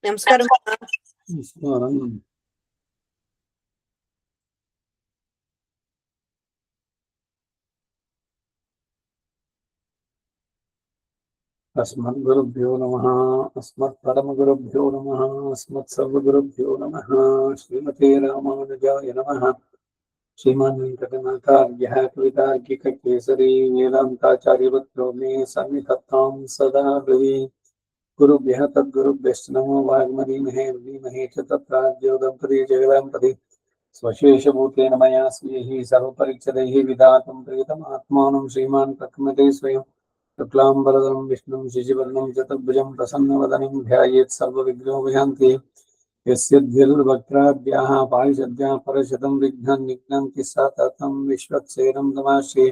నమస్కారం. अस्मद्गुरुभ्यो नमः. अस्मत्परमगुरुभ्यो नमः. अस्मत्सर्वगुरुभ्यो नमः. श्रीमते रामानुजाय नमः. श्रीमान् वेङ्कटनाथार्यः कवितार्किककेसरी वेदान्ताचार्यवत्रो मे सन्निधत्तां सदा हृदि. गुरुभ्यः तद्गुरुभ्यश्च नमो वाग्मदीमहे धीमहि च तत्राद्यो दम्पती जगदाम्पति स्वशेषभूतेन मया स्वीयैः सर्वपरिच्छदैः विधातुं प्रियतमात्मानं श्रीमान् प्रकृमते स्वयं शुक्लाम्बरधरं विष्णुं शशिवर्णं चतुर्भुजं प्रसन्नवदनं ध्यायेत् सर्वविघ्नोपशान्तिः। यस्य द्विर्वक्त्राद्याः पारिषद्याः परशतं विघ्नं निघ्नन्ति सततं विश्वक्सेनं तमाश्रये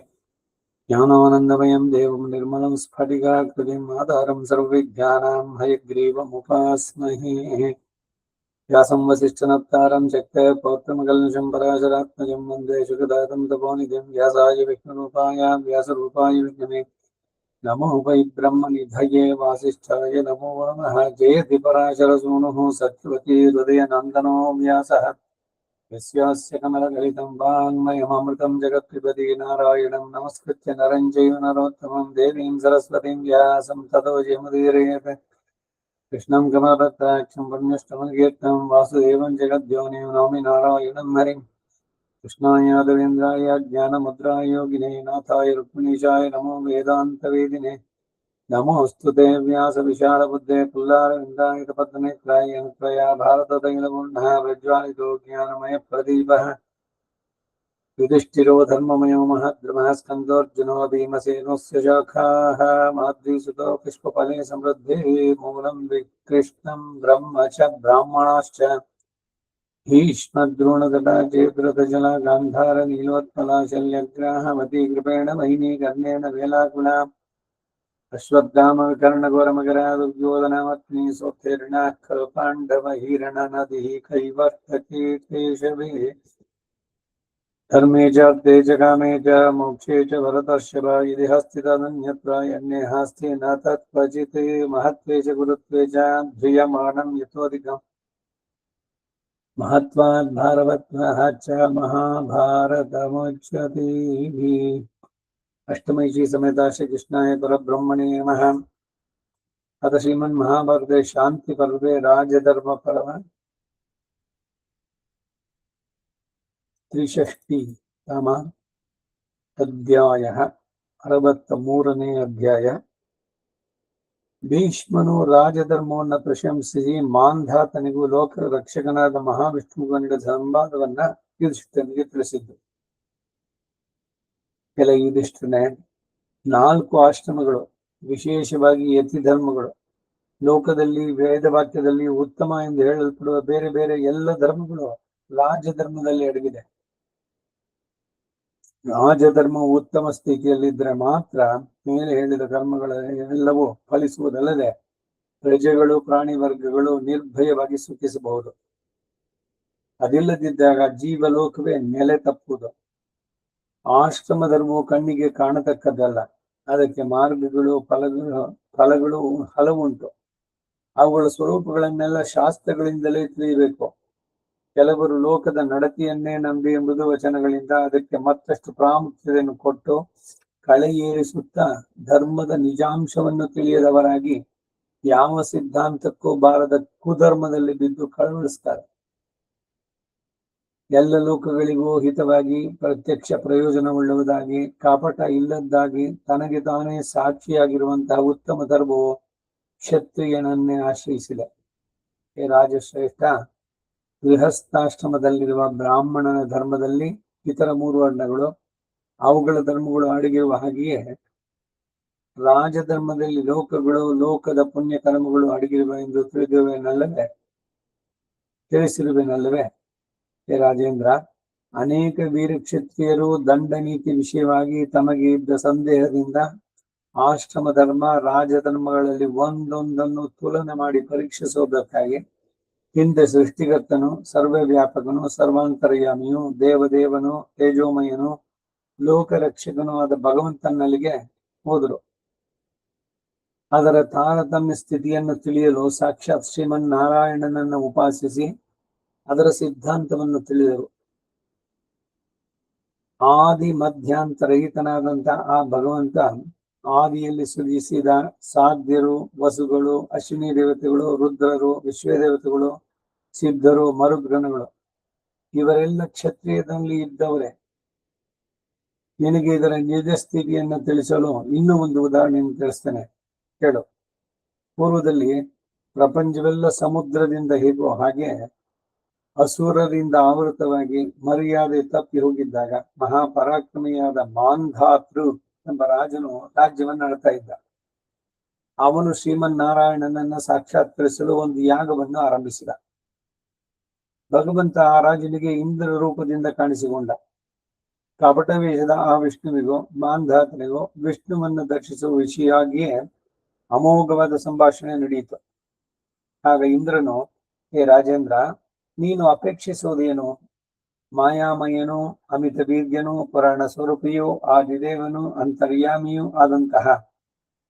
ज्ञानानन्दमयं देवं निर्मलं स्फटिकाकृतिम् आधारं सर्वविद्यानां हयग्रीवमुपास्महे। व्यासं वसिष्ठनप्तारं शक्तः पौत्रमकल्मषं पराशरात्मजं वन्दे शुकदातं तपोनिधिं व्यासाय विष्णुरूपाय व्यासरूपाय विष्णवे नमो वै ब्रह्मनिधये वासिष्ठाय नमो नमः। जयति पराशरसूनुः सत्यवती हृदयनन्दनो व्यासः यस्यास्य कमलगलितं वाङ्मयममृतं जगत्पिबति नारायणं नमस्कृत्य नरं चैव नरोत्तमं देवीं सरस्वतीं व्यासं ततो जयमुदीरयेत्। कृष्णं कमलपत्राक्षं पुण्यष्टमकीर्तं वासुदेवं जगद्योनिं नौमि नारायणं हरिं। कृष्णाय यादवेन्द्राय ज्ञानमुद्राय योगिने नाथाय रुक्मिणीशाय नमो वेदान्तवेदिने नमोऽस्तु ते व्यासविशालबुद्धे पुल्लारविन्दायतपद्मनेत्राय त्वया भारततैलपूर्णः प्रज्वालितो ज्ञानमयप्रदीपः युधिष्ठिरो धर्ममयो महद्रुमः स्कन्दोऽर्जुनो भीमसेनोऽस्य शाखाः माद्रीसुतो पुष्पफले समृद्धे मूलं विकृष्णं ब्रह्म च ब्राह्मणाश्च भीष्मद्रोणतटा चेतुरथजला गान्धार नीलोत्पला शल्यग्राहवती कृपेण वहिनी कर्णेन वेलाकुला अश्वत्थाम विकर्णघोरमकरा दुर्योधनामग्नि सोत्तीर्णाः खलु पाण्डवहीरणनदिः कैवर्तके केशवे धर्मे च अर्थे च कामे च मोक्षे च भरतर्षभ यदि हस्ति तदन्यत्र अन्ये हस्ति न तत्क्वचित् महत्त्वे च गुरुत्वे च ध्रियमाणं यतोऽधिकम् महत्वात् भारवत्वः च महाभारतमुच्यते। अष्टमैषी समेता श्री कृष्णाय परब्रह्मणे नमः। अथ श्रीमन्महाभारते शान्तिपर्वे राजधर्मपर्व 63 अध्यायः 63ನೇ ಅಧ್ಯಾಯ. ಭೀಷ್ಮನು ರಾಜಧರ್ಮವನ್ನು ಪ್ರಶಂಸಿಸಿ ಮಾಂಧಾತನಿಗೂ ಲೋಕ ರಕ್ಷಕನಾದ ಮಹಾವಿಷ್ಣುವಿಗೂ ನೀಡಿದ ಸಂವಾದವನ್ನ ಯುಧಿಷ್ಠಿರನಿಗೆ ತಿಳಿಸಿದ್ದು. ಕೆಲ ಯುಧಿಷ್ಠಿರನೇ, 4 ಆಶ್ರಮಗಳು, ವಿಶೇಷವಾಗಿ ಯತಿ ಧರ್ಮಗಳು, ಲೋಕದಲ್ಲಿ ವೇದವಾಕ್ಯದಲ್ಲಿ ಉತ್ತಮ ಎಂದು ಹೇಳಲ್ಪಡುವ ಬೇರೆ ಬೇರೆ ಎಲ್ಲ ಧರ್ಮಗಳು ರಾಜಧರ್ಮದಲ್ಲಿ ಅಡಗಿದೆ. ರಾಜಧರ್ಮ ಉತ್ತಮ ಸ್ಥಿತಿಯಲ್ಲಿದ್ದರೆ ಮಾತ್ರ ಮೇಲೆ ಹೇಳಿದ ಕರ್ಮಗಳ ಎಲ್ಲವೂ ಫಲಿಸುವುದಲ್ಲದೆ ಪ್ರಜೆಗಳು ಪ್ರಾಣಿ ವರ್ಗಗಳು ನಿರ್ಭಯವಾಗಿ ಸುಖಿಸಬಹುದು. ಅದಿಲ್ಲದಿದ್ದಾಗ ಜೀವಲೋಕವೇ ನೆಲೆ ತಪ್ಪುವುದು. ಆಶ್ರಮ ಧರ್ಮವು ಕಣ್ಣಿಗೆ ಕಾಣತಕ್ಕದ್ದಲ್ಲ. ಅದಕ್ಕೆ ಮಾರ್ಗಗಳು ಫಲಗಳು ಹಲವುಂಟು. ಅವುಗಳ ಸ್ವರೂಪಗಳನ್ನೆಲ್ಲ ಶಾಸ್ತ್ರಗಳಿಂದಲೇ ತಿಳಿಯಬೇಕು. ಕೆಲವರು ಲೋಕದ ನಡತೆಯನ್ನೇ ನಂಬಿ ಮೃದು ವಚನಗಳಿಂದ ಅದಕ್ಕೆ ಮತ್ತಷ್ಟು ಪ್ರಾಮುಖ್ಯತೆಯನ್ನು ಕೊಟ್ಟು ಕಳೆಯೇರಿಸುತ್ತಾ ಧರ್ಮದ ನಿಜಾಂಶವನ್ನು ತಿಳಿಯದವರಾಗಿ ಯಾವ ಸಿದ್ಧಾಂತಕ್ಕೂ ಬಾರದ ಕುಧರ್ಮದಲ್ಲಿ ಬಿದ್ದು ಕಳವಳಿಸ್ತಾರೆ. ಎಲ್ಲ ಲೋಕಗಳಿಗೂ ಹಿತವಾಗಿ, ಪ್ರತ್ಯಕ್ಷ ಪ್ರಯೋಜನವುಳ್ಳದಾಗಿ, ಕಾಪಟ ಇಲ್ಲದ್ದಾಗಿ, ತನಗೆ ತಾನೇ ಸಾಕ್ಷಿಯಾಗಿರುವಂತಹ ಉತ್ತಮ ಧರ್ಮವು ಕ್ಷತ್ರಿಯನನ್ನೇ ಆಶ್ರಯಿಸಿದೆ. ಹೇ ರಾಜಶ್ರೇಷ್ಠ, ಗೃಹಸ್ಥಾಶ್ರಮದಲ್ಲಿರುವ ಬ್ರಾಹ್ಮಣನ ಧರ್ಮದಲ್ಲಿ ಇತರ 3 ವರ್ಣಗಳು, ಅವುಗಳ ಧರ್ಮಗಳು ಅಡಗಿರುವ ಹಾಗೆಯೇ ರಾಜಧರ್ಮದಲ್ಲಿ ಲೋಕಗಳು, ಲೋಕದ ಪುಣ್ಯ ಕರ್ಮಗಳು ಅಡಗಿರುವ ಎಂದು ತಿಳಿಸಿರುವೆನಲ್ಲವೇ? ಹೇ ರಾಜೇಂದ್ರ, ಅನೇಕ ವೀರ ಕ್ಷತ್ರಿಯರು ದಂಡ ನೀತಿ ವಿಷಯವಾಗಿ ತಮಗೆ ಇದ್ದ ಸಂದೇಹದಿಂದ ಆಶ್ರಮ ಧರ್ಮ ರಾಜಧರ್ಮಗಳಲ್ಲಿ ಒಂದೊಂದನ್ನು ತುಲನೆ ಮಾಡಿ ಪರೀಕ್ಷಿಸುವುದಕ್ಕಾಗಿ ಹಿಂದೆ ಸೃಷ್ಟಿಕರ್ತನು, ಸರ್ವವ್ಯಾಪಕನು, ಸರ್ವಾಂತರ್ಯಾಮಿಯು, ದೇವದೇವನು, ತೇಜೋಮಯನು, ಲೋಕರಕ್ಷಕನು ಆದ ಭಗವಂತನಲ್ಲಿಗೆ ಹೋದರು. ಅದರ ತಾರತಮ್ಯ ಸ್ಥಿತಿಯನ್ನು ತಿಳಿಯಲು ಸಾಕ್ಷಾತ್ ಶ್ರೀಮನ್ನಾರಾಯಣನನ್ನು ಉಪಾಸಿಸಿ ಅದರ ಸಿದ್ಧಾಂತವನ್ನು ತಿಳಿದರು. ಆದಿ ಮಧ್ಯಾಂತರಹಿತನಾದಂತ ಆ ಭಗವಂತ ಆದಿಯಲ್ಲಿ ಸೃಜಿಸಿದ ಸಾಧ್ಯರು, ವಸುಗಳು, ಅಶ್ವಿನಿ ದೇವತೆಗಳು, ರುದ್ರರು, ವಿಶ್ವದೇವತೆಗಳು, ಸಿದ್ಧರು, ಮರುಗ್ರಹಗಳು ಇವರೆಲ್ಲ ಕ್ಷತ್ರಿಯದಲ್ಲಿ ಇದ್ದವರೇ. ನಿನಗೆ ಇದರ ನಿಜ ಸ್ಥಿತಿಯನ್ನು ತಿಳಿಸಲು ಇನ್ನೂ ಒಂದು ಉದಾಹರಣೆಯನ್ನು ತಿಳಿಸ್ತೇನೆ, ಕೇಳು. ಪೂರ್ವದಲ್ಲಿ ಪ್ರಪಂಚವೆಲ್ಲ ಸಮುದ್ರದಿಂದ ಹೇಗೋ ಹಾಗೆ ಅಸುರರಿಂದ ಆವೃತವಾಗಿ ಮರ್ಯಾದೆ ತಪ್ಪಿ ಹೋಗಿದ್ದಾಗ ಮಹಾಪರಾಕ್ರಮಿಯಾದ ಮಾಂಧಾತೃ ಎಂಬ ರಾಜನು ರಾಜ್ಯವನ್ನು ಆಳ್ತಾ ಇದ್ದ. ಅವನು ಶ್ರೀಮನ್ನಾರಾಯಣನನ್ನ ಸಾಕ್ಷಾತ್ಕರಿಸಲು ಒಂದು ಯಾಗವನ್ನು ಆರಂಭಿಸಿದ. ಭಗವಂತ ಆ ರಾಜನಿಗೆ ಇಂದ್ರ ರೂಪದಿಂದ ಕಾಣಿಸಿಕೊಂಡ. ಕಪಟ ವೇಷದ ಆ ವಿಷ್ಣುವಿಗೂ ಮಾಂಧಾತನಿಗೂ ವಿಷ್ಣುವನ್ನು ದರ್ಶಿಸುವ ವಿಷಯಾಗಿಯೇ ಅಮೋಘವಾದ ಸಂಭಾಷಣೆ ನಡೆಯಿತು. ಆಗ ಇಂದ್ರನು, ಹೇ ರಾಜೇಂದ್ರ, ನೀನು ಅಪೇಕ್ಷಿಸುವುದೇನು? ಮಾಯಾಮಯನೂ ಅಮಿತ ವೀರ್ಯನೂ ಪುರಾಣ ಸ್ವರೂಪಿಯೂ ಆದಿದೇವನು ಅಂತರ್ಯಾಮಿಯೂ ಆದಂತಹ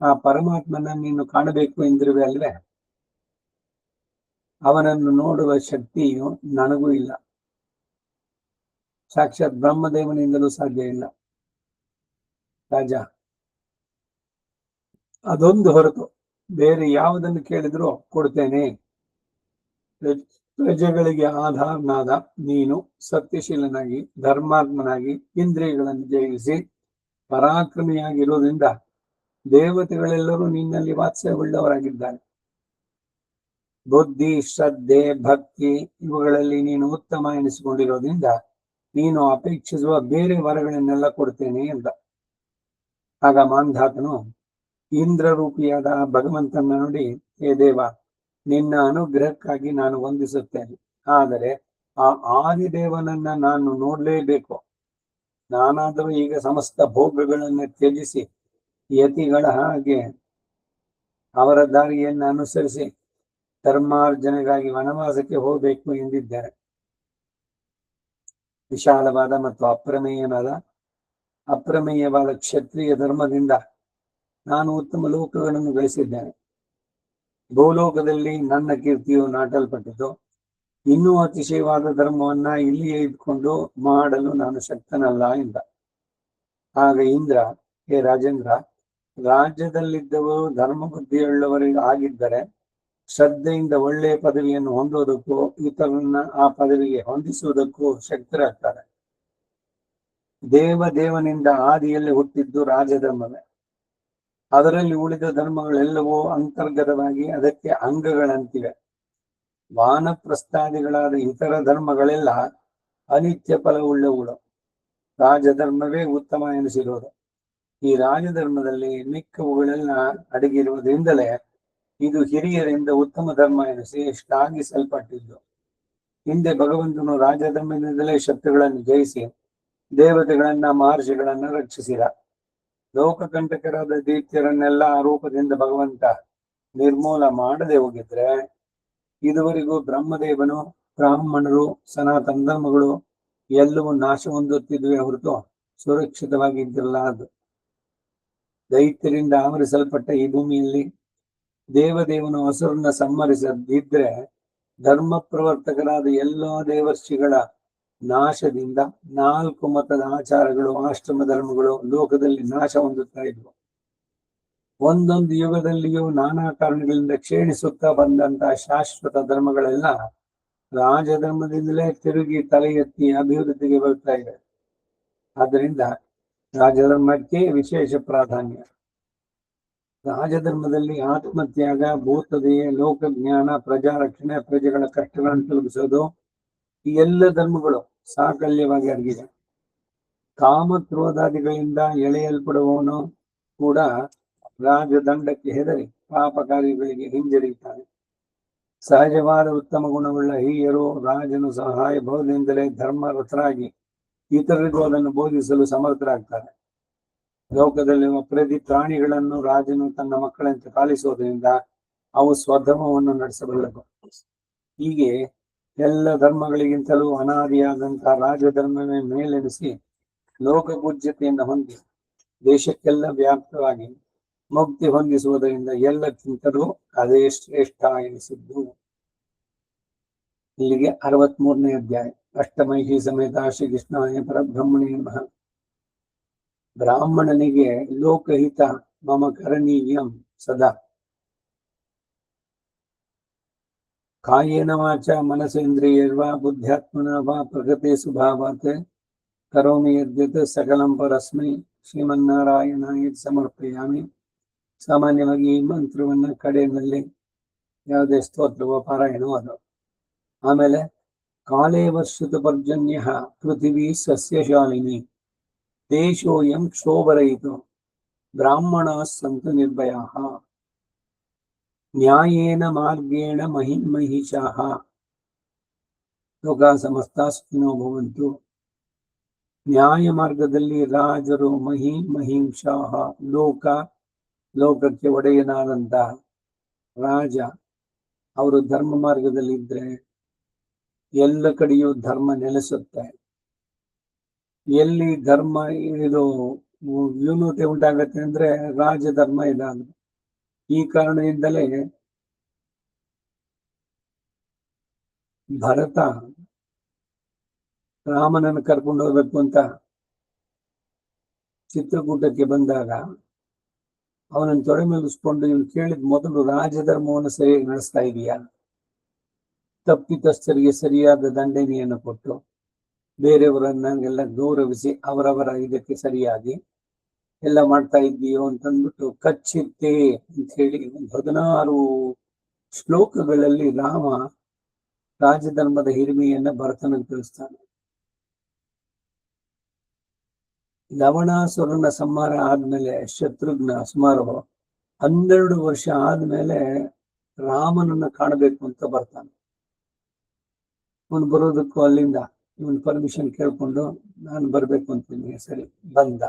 ಆ ಪರಮಾತ್ಮನ ನೀನು ಕಾಣಬೇಕು ಎಂದಿರುವೆ ಅಲ್ವೇ? ಅವನನ್ನು ನೋಡುವ ಶಕ್ತಿಯು ನನಗೂ ಇಲ್ಲ, ಸಾಕ್ಷಾತ್ ಬ್ರಹ್ಮದೇವನಿಂದಲೂ ಸಾಧ್ಯ ಇಲ್ಲ. ರಾಜ, ಅದೊಂದು ಹೊರತು ಬೇರೆ ಯಾವುದನ್ನು ಕೇಳಿದ್ರೂ ಕೊಡ್ತೇನೆ. ಪ್ರಜೆಗಳಿಗೆ ಆಧಾರನಾದ ನೀನು ಸತ್ಯಶೀಲನಾಗಿ ಧರ್ಮಾತ್ಮನಾಗಿ ಇಂದ್ರಿಯಗಳನ್ನು ಜಯಿಸಿ ಪರಾಕ್ರಮಿಯಾಗಿರುವುದರಿಂದ ದೇವತೆಗಳೆಲ್ಲರೂ ನಿನ್ನಲ್ಲಿ ವಾತ್ಸಲ್ಯವುಳ್ಳವರಾಗಿದ್ದಾರೆ. ಬುದ್ಧಿ, ಶ್ರದ್ಧೆ, ಭಕ್ತಿ ಇವುಗಳಲ್ಲಿ ನೀನು ಉತ್ತಮ ಎನಿಸಿಕೊಂಡಿರೋದ್ರಿಂದ ನೀನು ಅಪೇಕ್ಷಿಸುವ ಬೇರೆ ವರಗಳನ್ನೆಲ್ಲ ಕೊಡ್ತೇನೆ ಎಂದ. ಆಗ ಮಾಂಧಾತನು ಇಂದ್ರ ರೂಪಿಯಾದ ಭಗವಂತನ ನೋಡಿ, ಹೇ ದೇವ, ನಿನ್ನ ಅನುಗ್ರಹಕ್ಕಾಗಿ ನಾನು ವಂದಿಸುತ್ತೇನೆ. ಆದರೆ ಆ ಆದಿದೇವನನ್ನ ನಾನು ನೋಡ್ಲೇಬೇಕು. ನಾನಾದರೂ ಈಗ ಸಮಸ್ತ ಭೋಗಗಳನ್ನು ತ್ಯಜಿಸಿ ಯತಿಗಳ ಹಾಗೆ ಅವರ ದಾರಿಯನ್ನು ಅನುಸರಿಸಿ ಧರ್ಮಾರ್ಜನೆಗಾಗಿ ವನವಾಸಕ್ಕೆ ಹೋಗಬೇಕು ಎಂದಿದ್ದಾರೆ. ವಿಶಾಲವಾದ ಮತ್ತು ಅಪ್ರಮೇಯವಾದ ಕ್ಷತ್ರಿಯ ಧರ್ಮದಿಂದ ನಾನು ಉತ್ತಮ ಲೋಕಗಳನ್ನು ಗಳಿಸಿದ್ದೇನೆ. ಭೂಲೋಕದಲ್ಲಿ ನನ್ನ ಕೀರ್ತಿಯು ನಾಟಲ್ಪಟ್ಟಿತು. ಇನ್ನೂ ಅತಿಶಯವಾದ ಧರ್ಮವನ್ನ ಇಲ್ಲಿಯೇ ಇಟ್ಕೊಂಡು ಮಾಡಲು ನಾನು ಶಕ್ತನಲ್ಲ ಎಂದ. ಆಗ ಇಂದ್ರ, ಹೇ ರಾಜೇಂದ್ರ, ರಾಜ್ಯದಲ್ಲಿದ್ದವರು ಧರ್ಮ ಬುದ್ಧಿಯುಳ್ಳವರಿಗೆ ಆಗಿದ್ದರೆ ಶ್ರದ್ಧೆಯಿಂದ ಒಳ್ಳೆಯ ಪದವಿಯನ್ನು ಹೊಂದುವುದಕ್ಕೂ ಇತರರನ್ನ ಆ ಪದವಿಗೆ ಹೊಂದಿಸುವುದಕ್ಕೂ ಶಕ್ತರಾಗ್ತಾರೆ. ದೇವನಿಂದ ಆದಿಯಲ್ಲಿ ಹುಟ್ಟಿದ್ದು ರಾಜಧರ್ಮವೇ. ಅದರಲ್ಲಿ ಉಳಿದ ಧರ್ಮಗಳೆಲ್ಲವೂ ಅಂತರ್ಗತವಾಗಿ ಅದಕ್ಕೆ ಅಂಗಗಳಂತಿವೆ. ವಾನಪ್ರಸ್ಥಾದಿಗಳಾದ ಇತರ ಧರ್ಮಗಳೆಲ್ಲ ಅನಿತ್ಯ ಫಲವುಳ್ಳವುಗಳು. ರಾಜಧರ್ಮವೇ ಉತ್ತಮ ಎನಿಸಿರುವುದು. ಈ ರಾಜಧರ್ಮದಲ್ಲಿ ಮಿಕ್ಕವುಗಳೆಲ್ಲ ಅಡಗಿರುವುದರಿಂದಲೇ ಇದು ಹಿರಿಯರಿಂದ ಉತ್ತಮ ಧರ್ಮ ಎನಿಸಿ ಶ್ಲಾಘಿಸಲ್ಪಟ್ಟಿದ್ದು. ಹಿಂದೆ ಭಗವಂತನು ರಾಜಧರ್ಮದಿಂದಲೇ ಶತ್ರುಗಳನ್ನು ಜಯಿಸಿ ದೇವತೆಗಳನ್ನ ಮಹರ್ಷಿಗಳನ್ನ ರಕ್ಷಿಸಿದ. ಲೋಕಕಂಟಕರಾದ ದೈತ್ಯರನ್ನೆಲ್ಲ ಆ ರೂಪದಿಂದ ಭಗವಂತ ನಿರ್ಮೂಲ ಮಾಡದೆ ಹೋಗಿದ್ರೆ ಇದುವರೆಗೂ ಬ್ರಹ್ಮದೇವನು, ಬ್ರಾಹ್ಮಣರು, ಸನಾತನ ಧರ್ಮಗಳು ಎಲ್ಲವೂ ನಾಶ ಹೊಂದುತ್ತಿದ್ವಿ ಹೊರತು ಸುರಕ್ಷಿತವಾಗಿ ಇದ್ದಿರಲ್ಲ. ಅದು ದೈತ್ಯರಿಂದ ಆವರಿಸಲ್ಪಟ್ಟ ಈ ಭೂಮಿಯಲ್ಲಿ ದೇವದೇವನು ಹಸುರನ್ನ ಸಂಹರಿಸದಿದ್ರೆ ಧರ್ಮ ಪ್ರವರ್ತಕರಾದ ಎಲ್ಲಾ ದೇವರ್ಷಿಗಳ ನಾಶದಿಂದ 4 ಮತದ ಆಚಾರಗಳು, ಆಶ್ರಮ ಧರ್ಮಗಳು ಲೋಕದಲ್ಲಿ ನಾಶ ಹೊಂದುತ್ತಾ ಇದ್ವು. ಒಂದೊಂದು ಯುಗದಲ್ಲಿಯೂ ನಾನಾ ಕಾರಣಗಳಿಂದ ಕ್ಷೀಣಿಸುತ್ತಾ ಬಂದಂತಹ ಶಾಶ್ವತ ಧರ್ಮಗಳೆಲ್ಲ ರಾಜಧರ್ಮದಿಂದಲೇ ತಿರುಗಿ ತಲೆ ಎತ್ತಿ ಅಭಿವೃದ್ಧಿಗೆ ಬರ್ತಾ ಇದೆ. ಆದ್ದರಿಂದ ರಾಜಧರ್ಮಕ್ಕೆ ವಿಶೇಷ ಪ್ರಾಧಾನ್ಯ. ರಾಜಧರ್ಮದಲ್ಲಿ ಆತ್ಮತ್ಯಾಗ, ಭೂತದೆಯೇ, ಲೋಕಜ್ಞಾನ, ಪ್ರಜಾರಕ್ಷಣೆ, ಪ್ರಜೆಗಳ ಕಷ್ಟಗಳನ್ನು ತೊಲಗಿಸೋದು ಈ ಎಲ್ಲ ಧರ್ಮಗಳು ಸಾಕಲ್ಯವಾಗಿ ಅಡಗಿದೆ. ಕಾಮಕ್ರೋಧಾದಿಗಳಿಂದ ಎಳೆಯಲ್ಪಡುವವನು ಕೂಡ ರಾಜದಂಡಕ್ಕೆ ಹೆದರಿ ಪಾಪ ಕಾರ್ಯಗಳಿಗೆ ಹಿಂಜರಿಯುತ್ತಾನೆ. ಸಹಜವಾದ ಉತ್ತಮ ಗುಣವುಳ್ಳ ಹಿರಿಯರು ರಾಜನು ಸಹಾಯ ಭಾವದಿಂದಲೇ ಧರ್ಮರಥರಾಗಿ ಇತರರಿಗೂ ಅದನ್ನು ಬೋಧಿಸಲು ಸಮರ್ಥರಾಗ್ತಾರೆ. ಲೋಕದಲ್ಲಿರುವ ಪ್ರತಿ ಪ್ರಾಣಿಗಳನ್ನು ರಾಜನು ತನ್ನ ಮಕ್ಕಳಂತೆ ಪಾಲಿಸುವುದರಿಂದ ಅವು ಸ್ವಧರ್ಮವನ್ನು ನಡೆಸಬಲ್ಲವು. ಹೀಗೆ ಎಲ್ಲ ಧರ್ಮಗಳಿಗಿಂತಲೂ ಅನಾದಿಯಾದಂತಹ ರಾಜಧರ್ಮವೇ ಮೇಲೆನಿಸಿ ಲೋಕ ಪೂಜ್ಯತೆಯನ್ನು ಹೊಂದಿ ದೇಶಕ್ಕೆಲ್ಲ ವ್ಯಾಪ್ತವಾಗಿ ಮುಕ್ತಿ ಹೊಂದಿಸುವುದರಿಂದ ಎಲ್ಲಕ್ಕಿಂತಲೂ ಅದೇ ಶ್ರೇಷ್ಠ ಎನಿಸಿದ್ದು. ಇಲ್ಲಿಗೆ 63ನೇ ಅಧ್ಯಾಯ. ಅಷ್ಟಮೈಷಿ ಸಮೇತ ಶ್ರೀಕೃಷ್ಣಾಯ ಪರಬ್ರಹ್ಮಣೇ ನಮಃ. ಬ್ರಾಹ್ಮಣನಿಗೆ ಲೋಕಹಿತ ಮಮ ಕರಣೀಯಂ ಸದಾ ಕಾಯೇನ ವಾಚ ಮನಸೇಂದ್ರಿಯರ್ವಾ ಬುದ್ಧ್ಯಾತ್ಮನ ವಾ ಪ್ರಕೃತಿ ಸ್ವಭಾವಾತ್ ಕರೋಮಿ ಯದ್ಯತ್ ಸಕಲಂ ಪರಸ್ಮೈ ಶ್ರೀಮನ್ನಾರಾಯಣಾಯ ಸಮರ್ಪಯಾಮಿ. ಸಾಮಾನ್ಯವಾಗಿ ಈ ಮಂತ್ರವನ್ನ ಕಡೆಯಲ್ಲಿ ಯಾವುದೇ ಸ್ತೋತ್ರವೋ ಪಾರಾಯಣವೋ ಅದು. ಆಮೇಲೆ ಕಾಲೇ ವರ್ಷಿತ ಪರ್ಜನ್ಯ ಪೃಥಿವೀ ಸಸ್ಯಶಾಲಿನಿ ದೇಶೋಯಂ ಕ್ಷೋಭರಯಿತು ಬ್ರಾಹ್ಮಣ ಸಂತು ನಿರ್ಭಯಾ ನ್ಯಾಯೇನ ಮಾರ್ಗೇಣ ಮಹಿಷಾಃ ಲೋಕಾ ಸಮಸ್ತಾ ಸುಖಿನೋ ಭವಂತು. ನ್ಯಾಯ ಮಾರ್ಗದಲ್ಲಿ ರಾಜರು ಮಹಿಂಷಾಃ ಲೋಕಕ್ಕೆ ಒಡೆಯನಾದಂತ ರಾಜ ಅವರು ಧರ್ಮ ಮಾರ್ಗದಲ್ಲಿ ಇದ್ರೆ ಎಲ್ಲ ಕಡೆಯೂ ಧರ್ಮ ನೆಲೆಸುತ್ತೆ. ಎಲ್ಲಿ ಧರ್ಮ ಇದು ನ್ಯೂನತೆ ಉಂಟಾಗತ್ತೆ ಅಂದ್ರೆ ರಾಜಧರ್ಮ ಇದಾಗುತ್ತೆ. ಈ ಕಾರಣದಿಂದಲೇ ಭರತ ರಾಮನನ್ನು ಕರ್ಕೊಂಡು ಹೋಗ್ಬೇಕು ಅಂತ ಚಿತ್ರಕೂಟಕ್ಕೆ ಬಂದಾಗ ಅವನನ್ನು ತೊಡೆ ಮೇಲಿಸ್ಕೊಂಡು ಇವನು ಕೇಳಿದ ಮೊದಲು ರಾಜಧರ್ಮವನ್ನು ಸರಿಯಾಗಿ ನಡೆಸ್ತಾ ಇದೀಯಾ, ತಪ್ಪಿತಸ್ಥರಿಗೆ ಸರಿಯಾದ ದಂಡನೆಯನ್ನು ಕೊಟ್ಟು ಬೇರೆಯವರನ್ನೆಲ್ಲ ಗೌರವಿಸಿ ಅವರವರ ಇದಕ್ಕೆ ಸರಿಯಾಗಿ ಎಲ್ಲ ಮಾಡ್ತಾ ಇದ್ದೀಯೋ ಅಂತಂದ್ಬಿಟ್ಟು ಕಚ್ಚಿತ್ತೆ ಅಂತ ಹೇಳಿ 16 ಶ್ಲೋಕಗಳಲ್ಲಿ ರಾಮ ರಾಜಧರ್ಮದ ಹಿರಿಮೆಯನ್ನ ಭರತನಿಗೆ ತಿಳಿಸ್ತಾನೆ. ಲವಣಾಸುರನ ಸಂಹಾರ ಆದ್ಮೇಲೆ ಶತ್ರುಘ್ನ ಸುಮಾರು 12 ವರ್ಷ ಆದ್ಮೇಲೆ ರಾಮನನ್ನ ಕಾಣಬೇಕು ಅಂತ ಬರ್ತಾನೆ. ಅವನು ಬರೋದಕ್ಕೂ ಅಲ್ಲಿಂದ ಇವನ್ ಪರ್ಮಿಷನ್ ಕೇಳ್ಕೊಂಡು ನಾನು ಬರ್ಬೇಕು ಅಂತೀನಿ. ಸರಿ, ಬಂದ.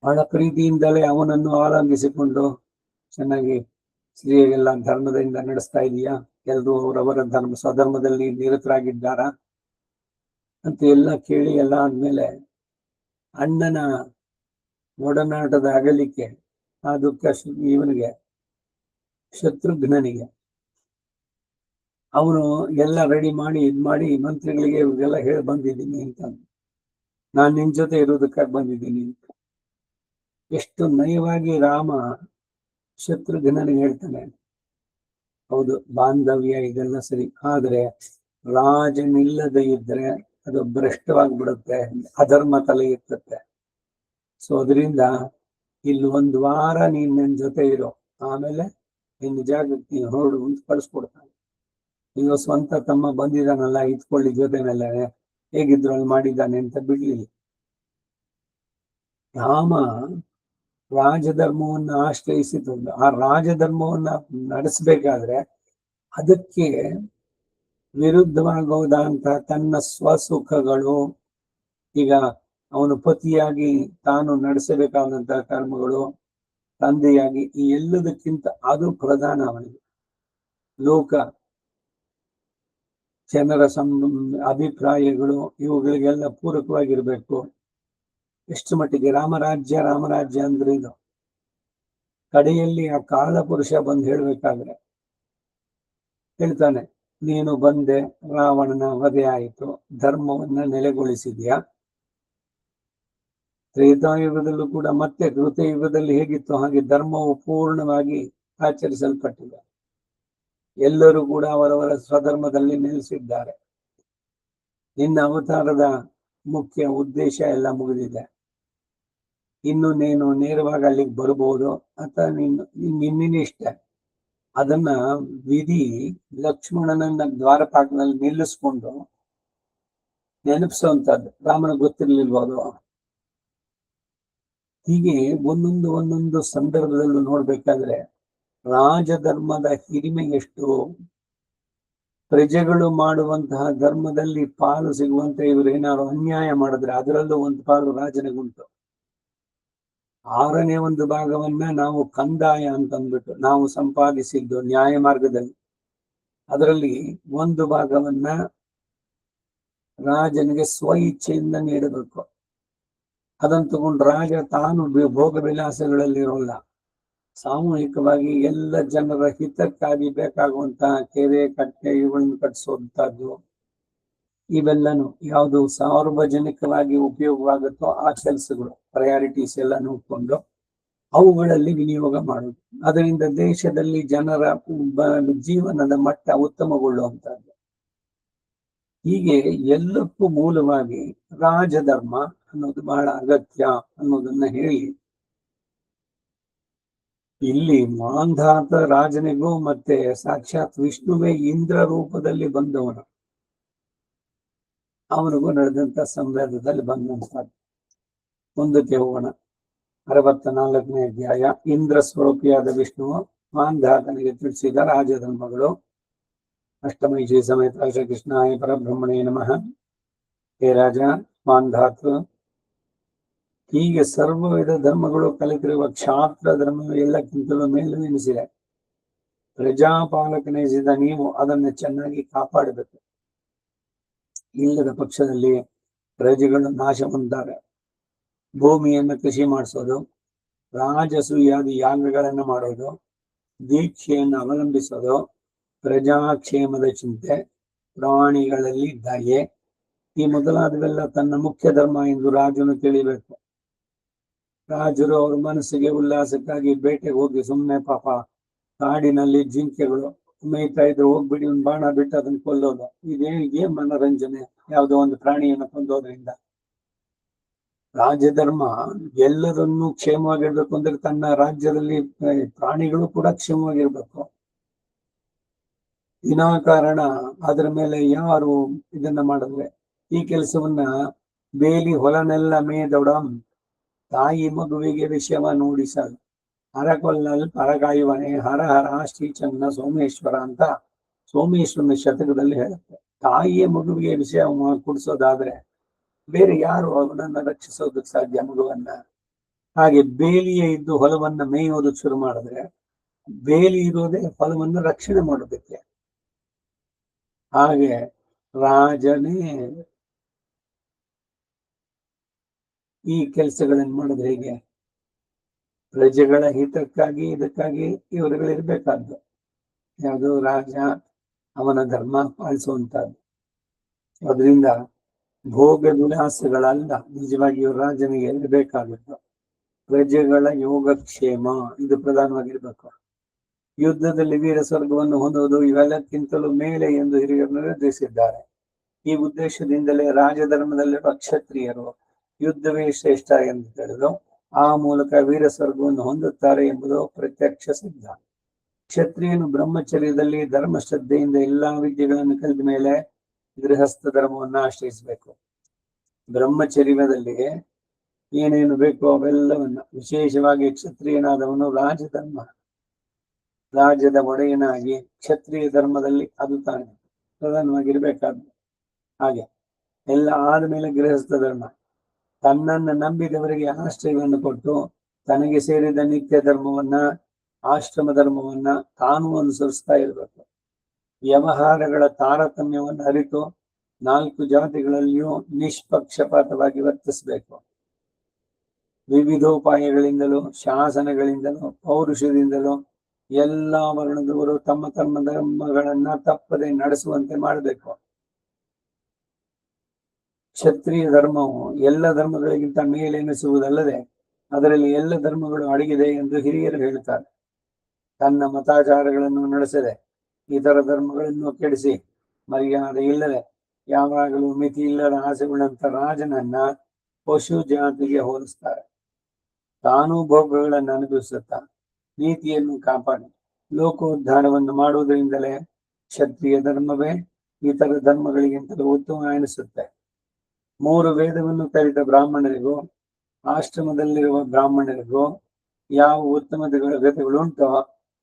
ಬಹಳ ಪ್ರೀತಿಯಿಂದಲೇ ಅವನನ್ನು ಆರಂಭಿಸಿಕೊಂಡು ಚೆನ್ನಾಗಿ ಸ್ತ್ರೀಯೆಲ್ಲ ಧರ್ಮದಿಂದ ನಡೆಸ್ತಾ ಇದೀಯಾ, ಎಲ್ರೂ ಅವರವರ ಸ್ವಧರ್ಮದಲ್ಲಿ ನಿರತರಾಗಿದ್ದಾರ ಅಂತ ಎಲ್ಲ ಕೇಳಿ ಎಲ್ಲ ಆದ್ಮೇಲೆ ಅಣ್ಣನ ಒಡನಾಟದ ಅಗಲಿಕೆ ಆ ದುಃಖ ಇವನಿಗೆ ಶತ್ರುಘ್ನನಿಗೆ ಅವನು ಎಲ್ಲ ರೆಡಿ ಮಾಡಿ ಮಂತ್ರಿಗಳಿಗೆ ಇವೆಲ್ಲ ಹೇಳಿ ಬಂದಿದ್ದೀನಿ ಅಂತ, ನಾನು ನಿನ್ ಜೊತೆ ಇರೋದಕ್ಕಾಗಿ ಬಂದಿದ್ದೀನಿ ಅಂತ ಎಷ್ಟು ನಯವಾಗಿ ರಾಮ ಶತ್ರುಘ್ನನಿಗೆ ಹೇಳ್ತಾನೆ. ಹೌದು, ಬಾಂಧವ್ಯ ಇದೆಲ್ಲ ಸರಿ, ಆದ್ರೆ ರಾಜನಿಲ್ಲದೆ ಇದ್ರೆ ಅದು ಭ್ರಷ್ಟವಾಗ್ಬಿಡುತ್ತೆ, ಅಧರ್ಮ ತಲೆ ಎತ್ತುತ್ತೆ. ಸೊ ಅದರಿಂದ ಇಲ್ಲಿ 1 ವಾರ ನೀನ್ ನನ್ನ ಜೊತೆ ಇರೋ, ಆಮೇಲೆ ನಿನ್ನ ಜಾಗಕ್ಕೆ ನೀನು ಹೊರಡು ಅಂತ ಕಳಿಸ್ಕೊಡ್ತಾನೆ. ಈಗ ಸ್ವಂತ ತಮ್ಮ ಬಂದಿದ್ದಾನಲ್ಲ, ಇತ್ಕೊಳ್ಳಿ ಜೊತೆನೆಲ್ಲ ಹೇಗಿದ್ರು ಅಲ್ಲಿ ಮಾಡಿದ್ದಾನೆ ಅಂತ ಬಿಡ್ಲಿಲ್ಲ. ರಾಮ ರಾಜಧರ್ಮವನ್ನ ಆಶ್ರಯಿಸಿದ್ದು, ಆ ರಾಜಧರ್ಮವನ್ನ ನಡೆಸಬೇಕಾದ್ರೆ ಅದಕ್ಕೆ ವಿರುದ್ಧವಾಗೋದಂತ ತನ್ನ ಸ್ವಸುಖಗಳು, ಈಗ ಅವನು ಪತಿಯಾಗಿ ತಾನು ನಡೆಸಬೇಕಾದಂತಹ ಕರ್ಮಗಳು, ತಂದೆಯಾಗಿ ಈ ಎಲ್ಲದಕ್ಕಿಂತ ಅದು ಪ್ರಧಾನ ಅವನಿಗೆ. ಲೋಕ ಜನರ ಅಭಿಪ್ರಾಯಗಳು ಇವುಗಳಿಗೆಲ್ಲ ಪೂರಕವಾಗಿರ್ಬೇಕು. ಎಷ್ಟು ಮಟ್ಟಿಗೆ ರಾಮರಾಜ್ಯ ಅಂದ್ರೆ ಇದು. ಕಡೆಯಲ್ಲಿ ಆ ಕಾಲ ಪುರುಷ ಬಂದು ಹೇಳ್ಬೇಕಾದ್ರೆ ಹೇಳ್ತಾನೆ, ನೀನು ಬಂದೆ, ರಾವಣನ ವಧೆ ಆಯಿತು, ಧರ್ಮವನ್ನ ನೆಲೆಗೊಳಿಸಿದ್ಯಾ. ತ್ರೇತಾಯುಗದಲ್ಲೂ ಕೂಡ ಮತ್ತೆ ಕೃತಯುಗದಲ್ಲಿ ಹೇಗಿತ್ತು ಹಾಗೆ ಧರ್ಮವು ಪೂರ್ಣವಾಗಿ ಆಚರಿಸಲ್ಪಟ್ಟಿದೆ. ಎಲ್ಲರೂ ಕೂಡ ಅವರವರ ಸ್ವಧರ್ಮದಲ್ಲಿ ನೆಲೆಸಿದ್ದಾರೆ. ನಿನ್ನ ಅವತಾರದ ಮುಖ್ಯ ಉದ್ದೇಶ ಎಲ್ಲ ಮುಗಿದಿದೆ. ಇನ್ನು ನೀನು ನೇರವಾಗಿ ಅಲ್ಲಿಗೆ ಬರ್ಬೋದು ಅಥವಾ ನಿನ್ನಿನ ಇಷ್ಟ. ಅದನ್ನ ವಿಧಿ ಲಕ್ಷ್ಮಣನನ್ನ ದ್ವಾರಪಾಕದಲ್ಲಿ ನಿಲ್ಲಿಸ್ಕೊಂಡು ನೆನಪಿಸುವಂತದ್ದು. ರಾಮನ ಗೊತ್ತಿರ್ಲಿಲ್ಬೋದು. ಹೀಗೆ ಒಂದೊಂದು ಸಂದರ್ಭದಲ್ಲೂ ನೋಡ್ಬೇಕಾದ್ರೆ ರಾಜಧರ್ಮದ ಹಿರಿಮೆ ಎಷ್ಟು, ಪ್ರಜೆಗಳು ಮಾಡುವಂತಹ ಧರ್ಮದಲ್ಲಿ ಪಾಲು ಸಿಗುವಂತೆ ಇವರು ಏನಾದ್ರು ಅನ್ಯಾಯ ಮಾಡಿದ್ರೆ ಅದರಲ್ಲೂ ಒಂದು ಪಾಲು ರಾಜನಿಗುಂಟು. 6ನೇ 1 ಭಾಗವನ್ನ ನಾವು ಕಂದಾಯ ಅಂತಂದ್ಬಿಟ್ಟು ನಾವು ಸಂಪಾದಿಸಿದ್ದು ನ್ಯಾಯ ಮಾರ್ಗದಲ್ಲಿ, ಅದರಲ್ಲಿ 1 ಭಾಗವನ್ನ ರಾಜನಿಗೆ ಸ್ವ ಇಚ್ಛೆಯಿಂದ ನೀಡಬೇಕು. ಅದನ್ನು ತಗೊಂಡು ರಾಜ ತಾನು ಭೋಗ ವಿಲಾಸಗಳಲ್ಲಿರೋಲ್ಲ, ಸಾಮೂಹಿಕವಾಗಿ ಎಲ್ಲ ಜನರ ಹಿತಕ್ಕಾಗಿ ಬೇಕಾಗುವಂತಹ ಕೆರೆ ಕಟ್ಟೆ ಇವುಗಳನ್ನು ಕಟ್ಟಿಸುವಂತಹದ್ದು, ಇವೆಲ್ಲನು ಯಾವುದು ಸಾರ್ವಜನಿಕವಾಗಿ ಉಪಯೋಗವಾಗುತ್ತೋ ಆ ಕೆಲಸಗಳು ಪ್ರಯಾರಿಟೀಸ್ ಎಲ್ಲ ನೋಡ್ಕೊಂಡು ಅವುಗಳಲ್ಲಿ ವಿನಿಯೋಗ ಮಾಡುವುದು. ಅದರಿಂದ ದೇಶದಲ್ಲಿ ಜನರ ಜೀವನದ ಮಟ್ಟ ಉತ್ತಮಗೊಳ್ಳುವಂತಹದ್ದು. ಹೀಗೆ ಎಲ್ಲಕ್ಕೂ ಮೂಲವಾಗಿ ರಾಜಧರ್ಮ ಅನ್ನೋದು ಬಹಳ ಅಗತ್ಯ ಅನ್ನೋದನ್ನ ಹೇಳಿ, ಇಲ್ಲಿ ಮಾಂಧಾತ ರಾಜನಿಗೂ ಮತ್ತೆ ಸಾಕ್ಷಾತ್ ವಿಷ್ಣುವೇ ಇಂದ್ರ ರೂಪದಲ್ಲಿ ಬಂದವನು, ಅವನಿಗೂ ನಡೆದಂತ ಸಂವಾದದಲ್ಲಿ ಬಂದಂತಹದ್ದು. ಮುಂದಕ್ಕೆ ಹೋಗೋಣ. 64ನೇ ಅಧ್ಯಾಯ. ಇಂದ್ರ ಸ್ವರೂಪಿಯಾದ ವಿಷ್ಣುವು ಮಾಂಧಾತನಿಗೆ ತಿಳಿಸಿದ ರಾಜಧರ್ಮಗಳು. ಅಷ್ಟಮೈ ಶ್ರೀ ಸಮೇತ ಶ್ರೀಕೃಷ್ಣಾಯ ಪರಬ್ರಹ್ಮಣೇ ನಮಃ. ಹೇ ರಾಜ ಮಾಂಧಾತ, ಹೀಗೆ ಸರ್ವವಿಧ ಧರ್ಮಗಳು ಕಲಿತಿರುವ ಕ್ಷಾತ್ರ ಧರ್ಮ ಎಲ್ಲಕ್ಕಿಂತಲೂ ಮೇಲು ಎನಿಸಿದೆ. ಪ್ರಜಾಪಾಲಕನೆನಿಸಿದ ನೀವು ಅದನ್ನು ಚೆನ್ನಾಗಿ ಕಾಪಾಡಬೇಕು. ಇಲ್ಲದ ಪಕ್ಷದಲ್ಲಿ ಪ್ರಜೆಗಳು ನಾಶ ಹೊಂದಾರೆ. ಭೂಮಿಯನ್ನು ಕೃಷಿ ಮಾಡಿಸೋದು, ರಾಜಸೂಯಾದಿ ಯಾಗಗಳನ್ನು ಮಾಡೋದು, ದೀಕ್ಷೆಯನ್ನು ಅವಲಂಬಿಸೋದು, ಪ್ರಜಾಕ್ಷೇಮದ ಚಿಂತೆ, ಪ್ರಾಣಿಗಳಲ್ಲಿ ದಯೆ, ಈ ಮೊದಲಾದವೆಲ್ಲ ತನ್ನ ಮುಖ್ಯ ಧರ್ಮ ಎಂದು ರಾಜನು ತಿಳಿಬೇಕು. ರಾಜರು ಅವ್ರ ಮನಸ್ಸಿಗೆ ಉಲ್ಲಾಸಕ್ಕಾಗಿ ಬೇಟೆಗೆ ಹೋಗಿ ಸುಮ್ಮನೆ ಪಾಪ ಕಾಡಿನಲ್ಲಿ ಜಿಂಕೆಗಳು ಮೇಯ್ತಾ ಇದ್ರು, ಹೋಗ್ಬಿಡಿ ಒಂದು ಬಾಣ ಬಿಟ್ಟು ಅದನ್ನ ಕೊಲ್ಲೋದು, ಇದೇನಿಗೆ ಮನರಂಜನೆ ಯಾವುದೋ ಒಂದು ಪ್ರಾಣಿಯನ್ನು ಕೊಂದೋದ್ರಿಂದ? ರಾಜಧರ್ಮ ಎಲ್ಲರನ್ನೂ ಕ್ಷೇಮವಾಗಿರ್ಬೇಕು ಅಂದ್ರೆ ತನ್ನ ರಾಜ್ಯದಲ್ಲಿ ಪ್ರಾಣಿಗಳು ಕೂಡ ಕ್ಷೇಮವಾಗಿರ್ಬೇಕು. ವಿನಾಕಾರಣ ಅದರ ಮೇಲೆ ಯಾರು ಇದನ್ನ ಮಾಡಿದ್ರೆ ಈ ಕೆಲಸವನ್ನ ಬೇಲಿ ಹೊಲನೆಲ್ಲ ಮೇದೊಡಂ ತಾಯಿ ಮಗುವಿಗೆ ವಿಷಯವ ನುಡಿಸಲು ಹರಕೊಲ್ಲಲ್ ಪರಗಾಯುವನೆ ಹರ ಹರ ಶ್ರೀ ಚನ್ನ ಸೋಮೇಶ್ವರ ಅಂತ ಸೋಮೇಶ್ವರನ ಶತಕದಲ್ಲಿ ಹೇಳುತ್ತೆ. ತಾಯಿಯ ಮಗುವಿಗೆ ವಿಷಯ ಕುಡಿಸೋದಾದ್ರೆ ಬೇರೆ ಯಾರು ಅವನನ್ನ ರಕ್ಷಿಸೋದಕ್ಕೆ ಸಾಧ್ಯ ಮಗುವನ್ನ? ಹಾಗೆ ಬೇಲಿಯೇ ಇದ್ದು ಹೊಲವನ್ನ ಮೇಯೋದಕ್ಕೆ ಶುರು ಮಾಡಿದ್ರೆ ಬೇಲಿ ಇರೋದೇ ಹೊಲವನ್ನು ರಕ್ಷಣೆ ಮಾಡೋದಕ್ಕೆ. ಹಾಗೆ ರಾಜನೇ ಈ ಕೆಲಸಗಳನ್ನು ಮಾಡಿದ್ರೆ ಹೇಗೆ? ಪ್ರಜೆಗಳ ಹಿತಕ್ಕಾಗಿ ಇದಕ್ಕಾಗಿ ಇವರುಗಳಿರ್ಬೇಕಾದ್ದು. ಯಾವುದು? ರಾಜ ಅವನ ಧರ್ಮ ಪಾಲಿಸುವಂತಹದ್ದು. ಅದರಿಂದ ಭೋಗ ವಿಲಾಸಗಳಲ್ಲ ನಿಜವಾಗಿಯೂ ರಾಜನಿಗೆ ಇರಬೇಕಾಗಿತ್ತು. ಪ್ರಜೆಗಳ ಯೋಗಕ್ಷೇಮ ಇದು ಪ್ರಧಾನವಾಗಿರ್ಬೇಕು. ಯುದ್ಧದಲ್ಲಿ ವೀರ ಸ್ವರ್ಗವನ್ನು ಹೊಂದುವುದು ಇವೆಲ್ಲಕ್ಕಿಂತಲೂ ಮೇಲೆ ಎಂದು ಹಿರಿಯರು ನಿರ್ದೇಶಿಸಿದ್ದಾರೆ. ಈ ಉದ್ದೇಶದಿಂದಲೇ ರಾಜಧರ್ಮದಲ್ಲಿರುವ ಕ್ಷತ್ರಿಯರು ಯುದ್ಧವೇ ಶ್ರೇಷ್ಠ ಎಂದು ತಿಳಿದು ಆ ಮೂಲಕ ವೀರ ಸ್ವರ್ಗವನ್ನು ಹೊಂದುತ್ತಾರೆ ಎಂಬುದು ಪ್ರತ್ಯಕ್ಷ ಸಿದ್ಧ. ಕ್ಷತ್ರಿಯನು ಬ್ರಹ್ಮಚರ್ಯದಲ್ಲಿ ಧರ್ಮಶ್ರದ್ಧೆಯಿಂದ ಎಲ್ಲಾ ವಿದ್ಯೆಗಳನ್ನು ಕಲಿತ ಮೇಲೆ ಗೃಹಸ್ಥ ಧರ್ಮವನ್ನು ಆಶ್ರಯಿಸಬೇಕು. ಬ್ರಹ್ಮಚರ್ಯದಲ್ಲಿ ಏನೇನು ಬೇಕೋ ಅವೆಲ್ಲವನ್ನ, ವಿಶೇಷವಾಗಿ ಕ್ಷತ್ರಿಯನಾದವನು ರಾಜ್ಯದ ಒಡೆಯನಾಗಿ ಕ್ಷತ್ರಿಯ ಧರ್ಮದಲ್ಲಿ ಅದು ತಾನೆ ಪ್ರಧಾನವಾಗಿರ್ಬೇಕಾದ್ದು. ಹಾಗೆ ಎಲ್ಲ ಆದ್ಮೇಲೆ ಗೃಹಸ್ಥ ಧರ್ಮ, ತನ್ನನ್ನು ನಂಬಿದವರಿಗೆ ಆಶ್ರಯವನ್ನು ಕೊಟ್ಟು ತನಗೆ ಸೇರಿದ ನಿತ್ಯ ಧರ್ಮವನ್ನ, ಆಶ್ರಮ ಧರ್ಮವನ್ನ ತಾನು ಅನುಸರಿಸ್ತಾ ಇರಬೇಕು. ವ್ಯವಹಾರಗಳ ತಾರತಮ್ಯವನ್ನು ಅರಿತು 4 ಜಾತಿಗಳಲ್ಲಿಯೂ ನಿಷ್ಪಕ್ಷಪಾತವಾಗಿ ವರ್ತಿಸಬೇಕು. ವಿವಿಧೋಪಾಯಗಳಿಂದಲೂ ಶಾಸನಗಳಿಂದಲೂ ಪೌರುಷದಿಂದಲೂ ಎಲ್ಲಾ ವರ್ಣದವರು ತಮ್ಮ ತಮ್ಮ ಧರ್ಮಗಳನ್ನ ತಪ್ಪದೆ ನಡೆಸುವಂತೆ ಮಾಡಬೇಕು. ಕ್ಷತ್ರಿಯ ಧರ್ಮವು ಎಲ್ಲ ಧರ್ಮಗಳಿಗಿಂತ ಮೇಲೆನಿಸುವುದಲ್ಲದೆ ಅದರಲ್ಲಿ ಎಲ್ಲ ಧರ್ಮಗಳು ಅಡಗಿದೆ ಎಂದು ಹಿರಿಯರು ಹೇಳುತ್ತಾರೆ. ತನ್ನ ಮತಾಚಾರಗಳನ್ನು ನಡೆಸದೆ ಇತರ ಧರ್ಮಗಳನ್ನು ಕೆಡಿಸಿ ಮರ್ಯಾದೆ ಇಲ್ಲದೆ ಯಾವಾಗಲೂ ಮಿತಿ ಇಲ್ಲದ ಆಸೆಗಳಂತ ರಾಜನನ್ನ ಪಶು ಜಾತಿಗೆ ಹೋಲಿಸ್ತಾರೆ. ತಾನೂ ಭೋಗಗಳನ್ನು ಅನುಭವಿಸುತ್ತಾ ನೀತಿಯನ್ನು ಕಾಪಾಡಿ ಲೋಕೋದ್ಧಾರವನ್ನು ಮಾಡುವುದರಿಂದಲೇ ಕ್ಷತ್ರಿಯ ಧರ್ಮವೇ ಇತರ ಧರ್ಮಗಳಿಗಿಂತಲೂ ಉತ್ತಮ ಎನಿಸುತ್ತೆ. 3 ವೇದವನ್ನು ಕಲಿತ ಬ್ರಾಹ್ಮಣರಿಗೂ ಆಶ್ರಮದಲ್ಲಿರುವ ಬ್ರಾಹ್ಮಣರಿಗೂ ಯಾವ ಉತ್ತಮ ಗತಿಗಳುಂಟೋ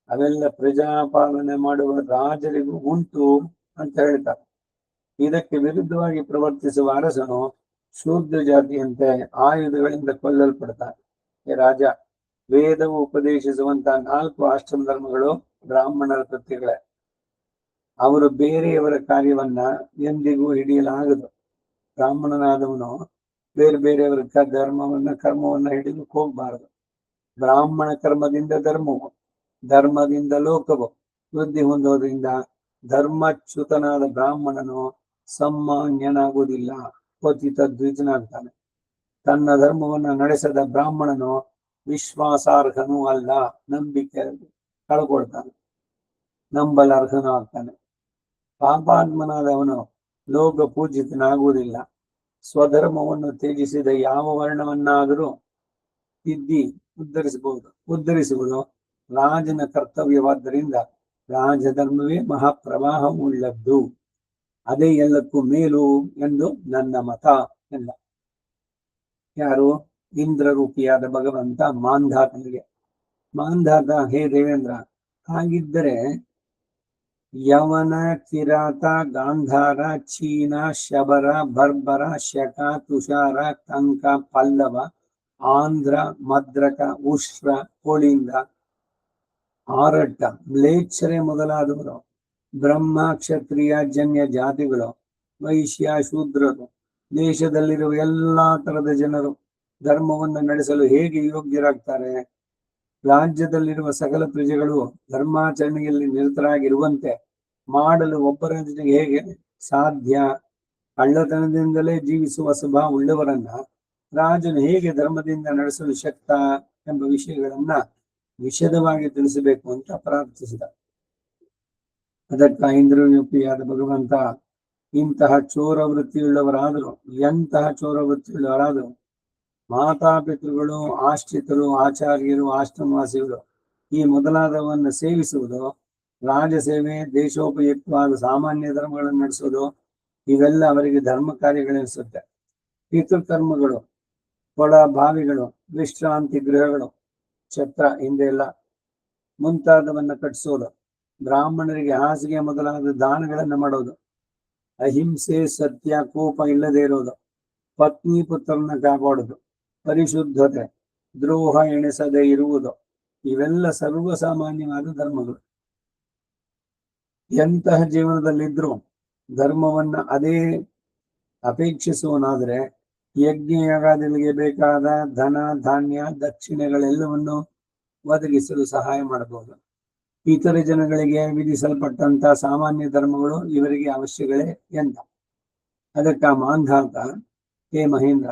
ಅವೆಲ್ಲ ಪ್ರಜಾಪಾಲನೆ ಮಾಡುವ ರಾಜರಿಗೂ ಉಂಟು ಅಂತ ಹೇಳ್ತಾರೆ. ಇದಕ್ಕೆ ವಿರುದ್ಧವಾಗಿ ಪ್ರವರ್ತಿಸುವ ಅರಸನು ಶೂದ್ರ ಜಾತಿಯಂತೆ ಆಯುಧಗಳಿಂದ ಕೊಲ್ಲಲ್ಪಡ್ತಾನೆ. ರಾಜ ವೇದವು ಉಪದೇಶಿಸುವಂತಹ 4 ಆಶ್ರಮ ಧರ್ಮಗಳು ಬ್ರಾಹ್ಮಣರ ಕೃತ್ಯಗಳೇ. ಅವರು ಬೇರೆಯವರ ಕಾರ್ಯವನ್ನ ಎಂದಿಗೂ ಹಿಡಿಯಲಾಗದು. ಬ್ರಾಹ್ಮಣನಾದವನು ಬೇರೆ ಬೇರೆಯವರ ಕರ್ಮವನ್ನ ಹಿಡಿದಕ್ಕೆ ಹೋಗ್ಬಾರದು. ಬ್ರಾಹ್ಮಣ ಕರ್ಮದಿಂದ ಧರ್ಮವು, ಧರ್ಮದಿಂದ ಲೋಕವು ವೃದ್ಧಿ ಹೊಂದೋದ್ರಿಂದ ಧರ್ಮಚ್ಯುತನಾದ ಬ್ರಾಹ್ಮಣನು ಸಮ್ಮಾನ್ಯನಾಗುವುದಿಲ್ಲ, ಪತಿತ ದ್ವಿಜನಾಗ್ತಾನೆ. ತನ್ನ ಧರ್ಮವನ್ನ ನಡೆಸದ ಬ್ರಾಹ್ಮಣನು ವಿಶ್ವಾಸಾರ್ಹನೂ ಅಲ್ಲ, ನಂಬಿಕೆ ಕಳ್ಕೊಳ್ತಾನೆ, ನಂಬಲಾರ್ಹನೂ ಆಗ್ತಾನೆ. ಪಾಪಾತ್ಮನಾದವನು ಲೋಕ ಪೂಜಿತನಾಗುವುದಿಲ್ಲ. ಸ್ವಧರ್ಮವನ್ನು ತ್ಯಜಿಸಿದ ಯಾವ ವರ್ಣವನ್ನಾದರೂ ತಿದ್ದಿ ಉದ್ಧರಿಸುವುದು ರಾಜನ ಕರ್ತವ್ಯವಾದ್ದರಿಂದ ರಾಜಧರ್ಮವೇ ಮಹಾಪ್ರವಾಹವುಳ್ಳದ್ದು, ಅದೇ ಎಲ್ಲಕ್ಕೂ ಮೇಲು ಎಂದು ನನ್ನ ಮತ ಎಂದ. ಯಾರು? ಇಂದ್ರರೂಪಿಯಾದ ಭಗವಂತ ಮಾಂಧಾತನಿಗೆ. ಮಾಂಧಾತ, ಹೇ ದೇವೇಂದ್ರ, ಹಾಗಿದ್ದರೆ ಯವನ, ಕಿರಾತ, ಗಾಂಧಾರ, ಚೀನ, ಶಬರ, ಬರ್ಬರ, ಶಕ, ತುಷಾರ, ಕಂಕ, ಪಲ್ಲವ, ಆಂಧ್ರ, ಮದ್ರಕ, ಉಷ್ಟ್ರ, ಕೋಳಿಂದ, ಆರಟ್ಟ, ಮ್ಲೇಚ್ಛರೆ ಮೊದಲಾದವರು, ಬ್ರಹ್ಮ, ಕ್ಷತ್ರಿಯ, ಜನ್ಯ ಜಾತಿಗಳು, ವೈಶ್ಯ, ಶೂದ್ರರು, ದೇಶದಲ್ಲಿರುವ ಎಲ್ಲಾ ತರದ ಜನರು ಧರ್ಮವನ್ನು ನಡೆಸಲು ಹೇಗೆ ಯೋಗ್ಯರಾಗ್ತಾರೆ? ರಾಜ್ಯದಲ್ಲಿರುವ ಸಕಲ ಪ್ರಜೆಗಳು ಧರ್ಮಾಚರಣೆಯಲ್ಲಿ ನಿರತರಾಗಿರುವಂತೆ ಮಾಡಲು ಒಬ್ಬರ ಹೇಗೆ ಸಾಧ್ಯ? ಕಳ್ಳತನದಿಂದಲೇ ಜೀವಿಸುವ ಸ್ವಭಾವ ಉಳ್ಳವರನ್ನ ರಾಜನು ಹೇಗೆ ಧರ್ಮದಿಂದ ನಡೆಸಲು ಶಕ್ತ ಎಂಬ ವಿಷಯಗಳನ್ನ ವಿಶದವಾಗಿ ತಿಳಿಸಬೇಕು ಅಂತ ಪ್ರಾರ್ಥಿಸಿದ. ಅದಕ್ಕ ಇಂದ್ರರೂಪಿಯಾದ ಭಗವಂತ, ಇಂತಹ ಚೋರ ವೃತ್ತಿಯುಳ್ಳವರಾದರೂ, ಎಂತಹ ಚೋರ ವೃತ್ತಿಯುಳ್ಳವರಾದರೂ ಮಾತಾಪಿತೃಗಳು, ಆಶ್ರಿತರು, ಆಚಾರ್ಯರು, ಆಶ್ರಮವಾಸಿಗಳು ಈ ಮೊದಲಾದವನ್ನು ಸೇವಿಸುವುದು, ರಾಜಸೇವೆ, ದೇಶೋಪಯುಕ್ತವಾದ ಸಾಮಾನ್ಯ ಧರ್ಮಗಳನ್ನು ನಡೆಸುವುದು, ಇವೆಲ್ಲ ಅವರಿಗೆ ಧರ್ಮ ಕಾರ್ಯಗಳೆನಿಸುತ್ತೆ. ಪಿತೃಕರ್ಮಗಳು, ಕೊಳ ಬಾವಿಗಳು, ವಿಶ್ರಾಂತಿ ಗೃಹಗಳು, ಛತ್ರ ಹಿಂದೆಲ್ಲ ಮುಂತಾದವನ್ನ ಕಟ್ಟಿಸೋದು, ಬ್ರಾಹ್ಮಣರಿಗೆ ಹಾಸಿಗೆ ಮೊದಲಾದ ದಾನಗಳನ್ನು ಮಾಡೋದು, ಅಹಿಂಸೆ, ಸತ್ಯ, ಕೋಪ ಇಲ್ಲದೆ ಇರೋದು, ಪತ್ನಿ ಪುತ್ರನ ಕಾಪಾಡುದು, ಪರಿಶುದ್ಧತೆ, ದ್ರೋಹ ಎಣಿಸದೆ ಇರುವುದು, ಇವೆಲ್ಲ ಸರ್ವಸಾಮಾನ್ಯವಾದ ಧರ್ಮಗಳು. ಎಂತಹ ಜೀವನದಲ್ಲಿದ್ರೂ ಧರ್ಮವನ್ನ ಅದೇ ಅಪೇಕ್ಷಿಸುವನಾದ್ರೆ ಯಜ್ಞಯಾಗಾದಿಗಳಿಗೆ ಬೇಕಾದ ಧನ, ಧಾನ್ಯ, ದಕ್ಷಿಣೆಗಳೆಲ್ಲವನ್ನು ಒದಗಿಸಲು ಸಹಾಯ ಮಾಡಬಹುದು. ಇತರ ಜನಗಳಿಗೆ ವಿಧಿಸಲ್ಪಟ್ಟಂತ ಸಾಮಾನ್ಯ ಧರ್ಮಗಳು ಇವರಿಗೆ ಅವಶ್ಯಗಳೇ ಎಂದ. ಅದಕ್ಕ ಮಾಂಧಾತ, ಹೇ ಮಹೇಂದ್ರ,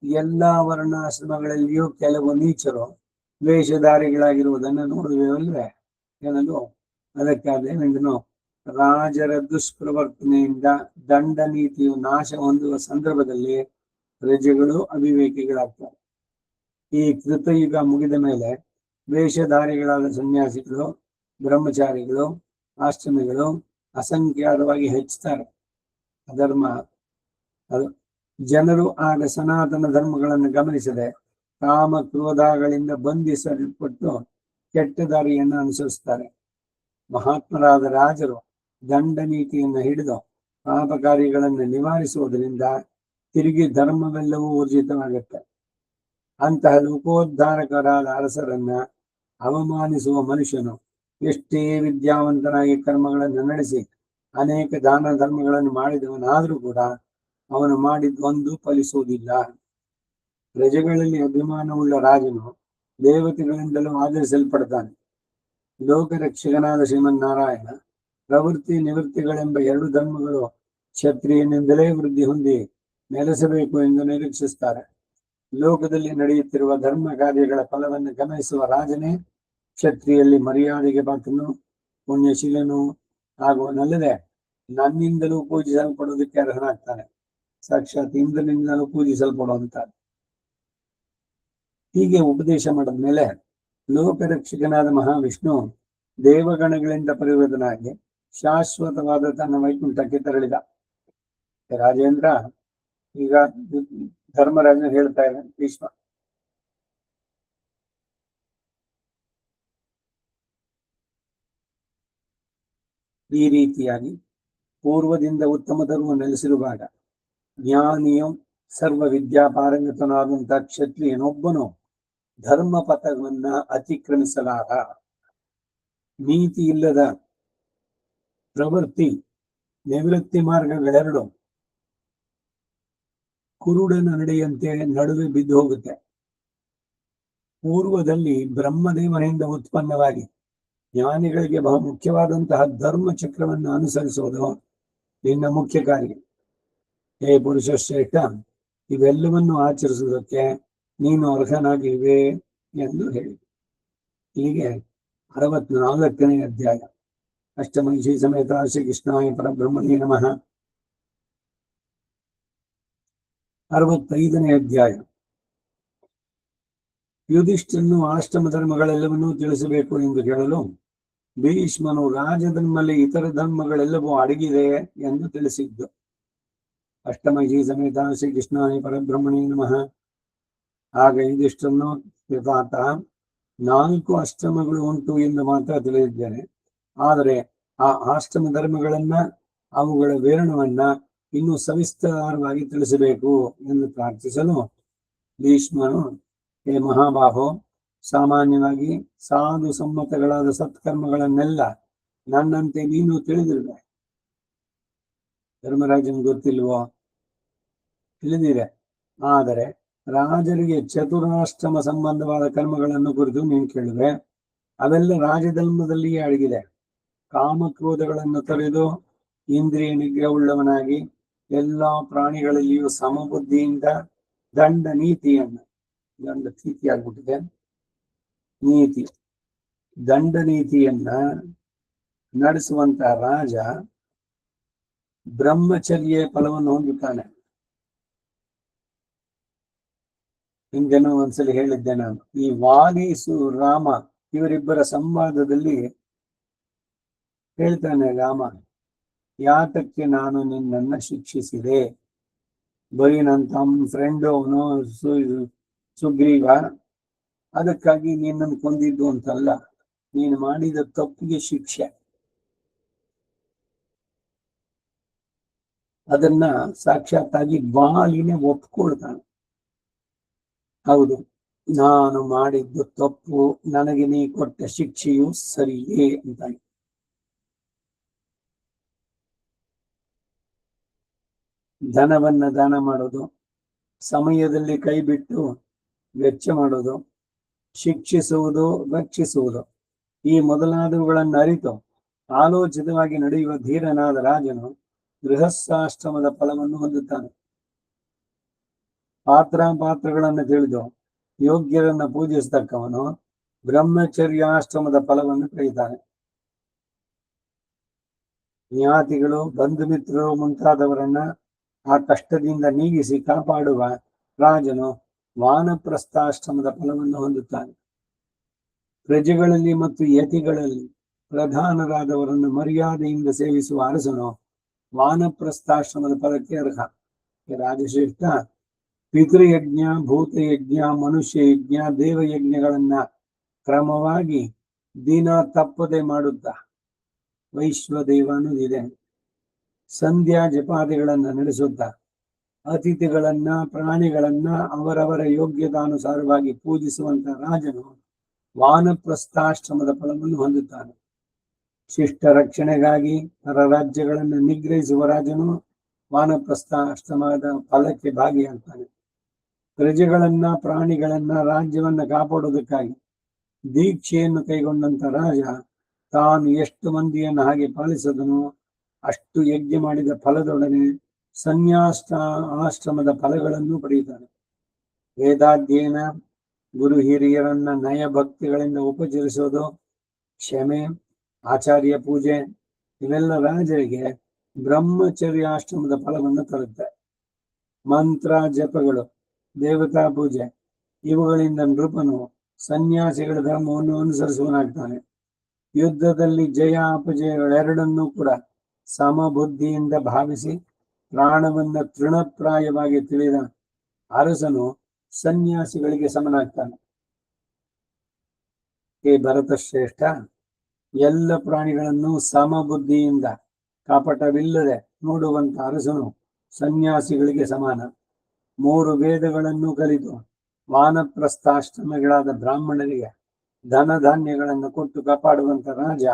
ಎಲ್ಲಾ ವರ್ಣಾಶ್ರಮಗಳಲ್ಲಿಯೂ ಕೆಲವು ನೀಚರು ವೇಷಧಾರಿಗಳಾಗಿರುವುದನ್ನು ನೋಡುವಲ್ವೇ ಎನ್ನಲು ಅದಕ್ಕಾದೇನೆಂದನು, ರಾಜರ ದುಷ್ಪ್ರವರ್ತನೆಯಿಂದ ದಂಡ ನೀತಿಯು ನಾಶ ಹೊಂದುವ ಸಂದರ್ಭದಲ್ಲಿ ಪ್ರಜೆಗಳು ಅವಿವೇಕಿಗಳಾಗ್ತಾರೆ. ಈ ಕೃತಯುಗ ಮುಗಿದ ಮೇಲೆ ವೇಷಧಾರಿಗಳಾದ ಸನ್ಯಾಸಿಗಳು, ಬ್ರಹ್ಮಚಾರಿಗಳು, ಆಶ್ರಮಿಗಳು ಅಸಂಖ್ಯಾತವಾಗಿ ಹೆಚ್ಚುತ್ತಾರೆ. ಅಧರ್ಮ ಜನರು ಆಗ ಸನಾತನ ಧರ್ಮಗಳನ್ನು ಗಮನಿಸದೆ ಕಾಮ ಕ್ರೋಧಗಳಿಂದ ಬಂಧಿಸಲ್ಪಟ್ಟು ಕೆಟ್ಟ ದಾರಿಯನ್ನು ಅನುಸರಿಸ್ತಾರೆ. ಮಹಾತ್ಮರಾದ ರಾಜರು ದಂಡ ನೀತಿಯನ್ನು ಹಿಡಿದು ಪಾಪ ಕಾರ್ಯಗಳನ್ನು ನಿವಾರಿಸುವುದರಿಂದ ತಿರುಗಿ ಧರ್ಮವೆಲ್ಲವೂ ಊರ್ಜಿತವಾಗುತ್ತೆ. ಅಂತಹ ಲೋಕೋದ್ಧಾರಕರಾದ ಅರಸರನ್ನ ಅವಮಾನಿಸುವ ಮನುಷ್ಯನು ಎಷ್ಟೇ ವಿದ್ಯಾವಂತನಾಗಿ ಕರ್ಮಗಳನ್ನು ನಡೆಸಿ ಅನೇಕ ದಾನ ಧರ್ಮಗಳನ್ನು ಮಾಡಿದವನಾದ್ರೂ ಕೂಡ ಅವನು ಮಾಡಿದ್ದೊಂದು ಫಲಿಸುವುದಿಲ್ಲ. ಪ್ರಜೆಗಳಲ್ಲಿ ಅಭಿಮಾನವುಳ್ಳ ರಾಜನು ದೇವತೆಗಳಿಂದಲೂ ಆಧರಿಸಲ್ಪಡ್ತಾನೆ. ಲೋಕರಕ್ಷಕನಾದ ಶ್ರೀಮನ್ನಾರಾಯಣ ಪ್ರವೃತ್ತಿ ನಿವೃತ್ತಿಗಳೆಂಬ ಎರಡು ಧರ್ಮಗಳು ಕ್ಷತ್ರಿಯನಿಂದಲೇ ವೃದ್ಧಿ ಹೊಂದಿ ನೆಲೆಸಬೇಕು ಎಂದು ನಿರೀಕ್ಷಿಸುತ್ತಾರೆ. ಲೋಕದಲ್ಲಿ ನಡೆಯುತ್ತಿರುವ ಧರ್ಮ ಕಾರ್ಯಗಳ ಫಲವನ್ನು ಗಮನಿಸುವ ರಾಜನೇ ಕ್ಷತ್ರಿಯಲ್ಲಿ ಮರ್ಯಾದೆಗೆ ಪಾತ್ರನು, ಪುಣ್ಯಶೀಲನು ಆಗುವನಲ್ಲದೆ ನನ್ನಿಂದಲೂ ಪೂಜಿಸಲ್ಪಡುವುದಕ್ಕೆ ಅರ್ಹನಾಗ್ತಾನೆ. ಸಾಕ್ಷಾತ್ ಇಂದ್ರನಿಂದಲೂ ಪೂಜಿಸಲ್ಪಡುವಂತ. ಹೀಗೆ ಉಪದೇಶ ಮಾಡಿದ ಮೇಲೆ ಲೋಕರಕ್ಷಕನಾದ ಮಹಾವಿಷ್ಣು ದೇವಗಣಗಳಿಂದ ಪರಿವೃತನಾಗಿ ಶಾಶ್ವತವಾದ ತನ್ನ ವೈಕುಂಠಕ್ಕೆ ತೆರಳಿದ. ರಾಜೇಂದ್ರ, ಈಗ ಧರ್ಮರಾಜನ ಹೇಳ್ತಾ ಇದ್ದಾನೆ ಭೀಷ್ಮ. ಈ ರೀತಿಯಾಗಿ ಪೂರ್ವದಿಂದ ಉತ್ತಮ ಧರ್ಮ ನೆಲೆಸಿರುವಾಗ ಜ್ಞಾನಿಯು ಸರ್ವ ವಿದ್ಯಾಪಾರಂಗತನಾದಂಥ ಕ್ಷತ್ರಿಯನೊಬ್ಬನು ಧರ್ಮ ಪಥವನ್ನ ಅತಿಕ್ರಮಿಸಲಾರ. ನೀತಿ ಇಲ್ಲದ ಪ್ರವೃತ್ತಿ ನಿವೃತ್ತಿ ಮಾರ್ಗಗಳೆರಡು ಕುರುಡನ ನಡೆಯಂತೆ ನಡುವೆ ಬಿದ್ದು ಹೋಗುತ್ತೆ. ಪೂರ್ವದಲ್ಲಿ ಬ್ರಹ್ಮದೇವನಿಂದ ಉತ್ಪನ್ನವಾಗಿ ಜ್ಞಾನಿಗಳಿಗೆ ಬಹು ಮುಖ್ಯವಾದಂತಹ ಧರ್ಮ ಚಕ್ರವನ್ನು ಅನುಸರಿಸುವುದು ನಿನ್ನ ಮುಖ್ಯ ಕಾರ್ಯ. ಹೇ ಪುರುಷ ಶ್ರೇಷ್ಠ, ಇವೆಲ್ಲವನ್ನು ಆಚರಿಸುವುದಕ್ಕೆ ನೀನು ಅರ್ಹನಾಗಿರುವೆ ಎಂದು ಹೇಳಿ. ಹೀಗೆ 64ನೇ ಅಧ್ಯಾಯ. ಅಷ್ಟಮಹಿಷಿ ಸಮೇತ ಶ್ರೀಕೃಷ್ಣಾಯ ಪರಬ್ರಹ್ಮಣೇ ನಮಃ. 65ನೇ ಅಧ್ಯಾಯ. ಯುಧಿಷ್ಠಿರನು ಆಶ್ರಮ ಧರ್ಮಗಳೆಲ್ಲವನ್ನೂ ತಿಳಿಸಬೇಕು ಎಂದು ಹೇಳಲು ಭೀಷ್ಮನು ರಾಜಧರ್ಮದಲ್ಲಿ ಇತರ ಧರ್ಮಗಳೆಲ್ಲವೂ ಅಡಗಿದೆ ಎಂದು ತಿಳಿಸಿದ್ದು. ಅಷ್ಟಮಹಿಷಿ ಸಮೇತ ಶ್ರೀಕೃಷ್ಣಾಯ ಪರಬ್ರಹ್ಮಣೇ ನಮಃ. ಆಗ ಯುಧಿಷ್ಠಿರನು, ಯಥಾತ 4 ಆಶ್ರಮಗಳು ಉಂಟು ಎಂದು ಮಾತ್ರ ತಿಳಿದಿದ್ದೇನೆ, ಆದರೆ ಆ ಆಶ್ರಮ ಧರ್ಮಗಳನ್ನ, ಅವುಗಳ ವಿವರಣವನ್ನ ಇನ್ನೂ ಸವಿಸ್ತಾರವಾಗಿ ತಿಳಿಸಬೇಕು ಎಂದು ಪ್ರಾರ್ಥಿಸಲು ಭೀಷ್ಮನು, ಹೇ ಮಹಾಬಾಹೋ, ಸಾಮಾನ್ಯವಾಗಿ ಸಾಧು ಸಮ್ಮತಗಳಾದ ಸತ್ಕರ್ಮಗಳನ್ನೆಲ್ಲ ನನ್ನಂತೆ ನೀನು ತಿಳಿದಿರುವೆ. ಧರ್ಮರಾಜನ್ ಗೊತ್ತಿಲ್ವೋ? ತಿಳಿದಿರೆ. ಆದರೆ ರಾಜರಿಗೆ ಚತುರಾಷ್ಟ್ರಮ ಸಂಬಂಧವಾದ ಕರ್ಮಗಳನ್ನು ಕುರಿತು ನೀನು ಕೇಳಿದ್ರೆ ಅವೆಲ್ಲ ರಾಜಧರ್ಮದಲ್ಲಿಯೇ ಅಡಗಿದೆ. ಕಾಮಕ್ರೋಧಗಳನ್ನು ತೊರೆದು ಇಂದ್ರಿಯ ನಿಗ್ರಹವುಳ್ಳವನಾಗಿ ಎಲ್ಲಾ ಪ್ರಾಣಿಗಳಲ್ಲಿಯೂ ಸಮಬುದ್ಧಿಯಿಂದ ದಂಡ ನೀತಿಯನ್ನು, ದಂಡ ನೀತಿ ಆಗ್ಬಿಟ್ಟಿದೆ, ನೀತಿ ದಂಡ ನೀತಿಯನ್ನ ನಡೆಸುವಂತ ರಾಜ ಬ್ರಹ್ಮಚರ್ಯ ಫಲವನ್ನು ಹೊಂದುತ್ತಾನೆ. ಹಿಂದೆನೋ ಒಂದ್ಸಲಿ ಹೇಳಿದ್ದೆ ನಾನು. ಈ ವಾಲೀಸು ರಾಮ ಇವರಿಬ್ಬರ ಸಂವಾದದಲ್ಲಿ ಹೇಳ್ತಾನೆ ರಾಮ, ಯಾತಕ್ಕೆ ನಾನು ನಿನ್ನನ್ನ ಶಿಕ್ಷಿಸಿದೆ? ಬರೀ ನನ್ನ ತಮ್ಮ ಫ್ರೆಂಡ್ ಅವನು ಸುಗ್ರೀವ, ಅದಕ್ಕಾಗಿ ನಿನ್ನನ್ನು ಕೊಂದಿದ್ದು ಅಂತಲ್ಲ, ನೀನು ಮಾಡಿದ ತಪ್ಪಿಗೆ ಶಿಕ್ಷೆ. ಅದನ್ನ ಸಾಕ್ಷಾತ್ತಾಗಿ ವಾಲಿನೇ ಒಪ್ಕೊಳ್ತಾನೆ. ಹೌದು, ನಾನು ಮಾಡಿದ್ದು ತಪ್ಪು, ನನಗೆ ನೀ ಕೊಟ್ಟ ಶಿಕ್ಷೆಯು ಸರಿಯೇ ಅಂತಾನೆ. ಧನವನ್ನ ದಾನ ಮಾಡೋದು, ಸಮಯದಲ್ಲಿ ಕೈ ಬಿಟ್ಟು ವೆಚ್ಚ ಮಾಡೋದು, ಶಿಕ್ಷಿಸುವುದು, ರಕ್ಷಿಸುವುದು, ಈ ಮೊದಲಾದವುಗಳನ್ನು ಅರಿತು ಆಲೋಚಿತವಾಗಿ ನಡೆಯುವ ಧೀರನಾದ ರಾಜನು ಗೃಹಸ್ಥಾಶ್ರಮದ ಫಲವನ್ನು ಹೊಂದುತ್ತಾನೆ. ಪಾತ್ರಗಳನ್ನು ತಿಳಿದು ಯೋಗ್ಯರನ್ನ ಪೂಜಿಸತಕ್ಕವನು ಬ್ರಹ್ಮಚರ್ಯಾಶ್ರಮದ ಫಲವನ್ನು ಪಡೆಯುತ್ತಾನೆ. ಜ್ಞಾತಿಗಳು, ಬಂಧು ಮಿತ್ರರು ಮುಂತಾದವರನ್ನ ಆ ಕಷ್ಟದಿಂದ ನೀಗಿಸಿ ಕಾಪಾಡುವ ರಾಜನು ವಾನಪ್ರಸ್ಥಾಶ್ರಮದ ಫಲವನ್ನು ಹೊಂದುತ್ತಾನೆ. ಪ್ರಜೆಗಳಲ್ಲಿ ಮತ್ತು ಯತಿಗಳಲ್ಲಿ ಪ್ರಧಾನರಾದವರನ್ನು ಮರ್ಯಾದೆಯಿಂದ ಸೇವಿಸುವ ಅರಸನು ವಾನಪ್ರಸ್ಥಾಶ್ರಮದ ಫಲಕ್ಕೆ ಅರ್ಹ. ರಾಜಶ್ರೇಷ್ಠ, ಪಿತೃಯಜ್ಞ, ಭೂತಯಜ್ಞ, ಮನುಷ್ಯ ಯಜ್ಞ, ದೇವಯಜ್ಞಗಳನ್ನ ಕ್ರಮವಾಗಿ ದಿನ ತಪ್ಪದೆ ಮಾಡುತ್ತಾ ವೈಶ್ವದೇವ ಅನ್ನೋದಿದೆ, ಸಂಧ್ಯಾ ಜಪಾದಿಗಳನ್ನ ನಡೆಸುತ್ತಾ ಅತಿಥಿಗಳನ್ನ, ಪ್ರಾಣಿಗಳನ್ನ ಅವರವರ ಯೋಗ್ಯತಾನುಸಾರವಾಗಿ ಪೂಜಿಸುವಂತ ರಾಜನು ವಾನಪ್ರಸ್ಥಾಶ್ರಮದ ಫಲವನ್ನು ಹೊಂದುತ್ತಾನೆ. ಶಿಷ್ಟ ರಕ್ಷಣೆಗಾಗಿ ರಾಜ್ಯಗಳನ್ನು ನಿಗ್ರಹಿಸುವ ರಾಜನು ವಾನಪ್ರಸ್ಥಾಶ್ರಮದ ಫಲಕ್ಕೆ ಭಾಗಿಯಾಗ್ತಾನೆ. ಪ್ರಜೆಗಳನ್ನ, ಪ್ರಾಣಿಗಳನ್ನ, ರಾಜ್ಯವನ್ನ ಕಾಪಾಡುವುದಕ್ಕಾಗಿ ದೀಕ್ಷೆಯನ್ನು ಕೈಗೊಂಡಂತ ರಾಜ ತಾನು ಎಷ್ಟು ಮಂದಿಯನ್ನು ಹಾಗೆ ಪಾಲಿಸದನೋ ಅಷ್ಟು ಯಜ್ಞ ಮಾಡಿದ ಫಲದೊಡನೆ ಆಶ್ರಮದ ಫಲಗಳನ್ನು ಪಡೆಯುತ್ತಾನೆ. ವೇದಾಧ್ಯಯನ, ಗುರು ಹಿರಿಯರನ್ನ ನಯ ಭಕ್ತಿಗಳಿಂದ ಉಪಚರಿಸೋದು, ಕ್ಷಮೆ, ಆಚಾರ್ಯ ಪೂಜೆ, ಇವೆಲ್ಲ ರಾಜರಿಗೆ ಬ್ರಹ್ಮಚರ್ಯಾಶ್ರಮದ ಫಲವನ್ನು ತರುತ್ತೆ. ಮಂತ್ರ ಜಪಗಳು, ದೇವತಾ ಪೂಜೆ, ಇವುಗಳಿಂದ ನೃಪನು ಸನ್ಯಾಸಿಗಳ ಧರ್ಮವನ್ನು ಅನುಸರಿಸುವನಾಗ್ತಾನೆ. ಯುದ್ಧದಲ್ಲಿ ಜಯ ಅಪಜಯಗಳೆರಡನ್ನೂ ಕೂಡ ಸಮಬುದ್ಧಿಯಿಂದ ಭಾವಿಸಿ ಪ್ರಾಣವನ್ನ ತೃಣಪ್ರಾಯವಾಗಿ ತಿಳಿದ ಅರಸನು ಸನ್ಯಾಸಿಗಳಿಗೆ ಸಮನಾಗ್ತಾನೆ. ಹೇ ಭರತ ಶ್ರೇಷ್ಠ, ಎಲ್ಲ ಪ್ರಾಣಿಗಳನ್ನು ಸಮಬುದ್ಧಿಯಿಂದ ಕಪಟವಿಲ್ಲದೆ ನೋಡುವಂತ ಅರಸನು ಸನ್ಯಾಸಿಗಳಿಗೆ ಸಮಾನ. 3 ವೇದಗಳನ್ನು ಕಲಿತು ವಾನಪ್ರಸ್ಥಾಶ್ರಮಿಗಳಾದ ಬ್ರಾಹ್ಮಣರಿಗೆ ಧನ ಧಾನ್ಯಗಳನ್ನು ಕೊಟ್ಟು ಕಾಪಾಡುವಂತ ರಾಜ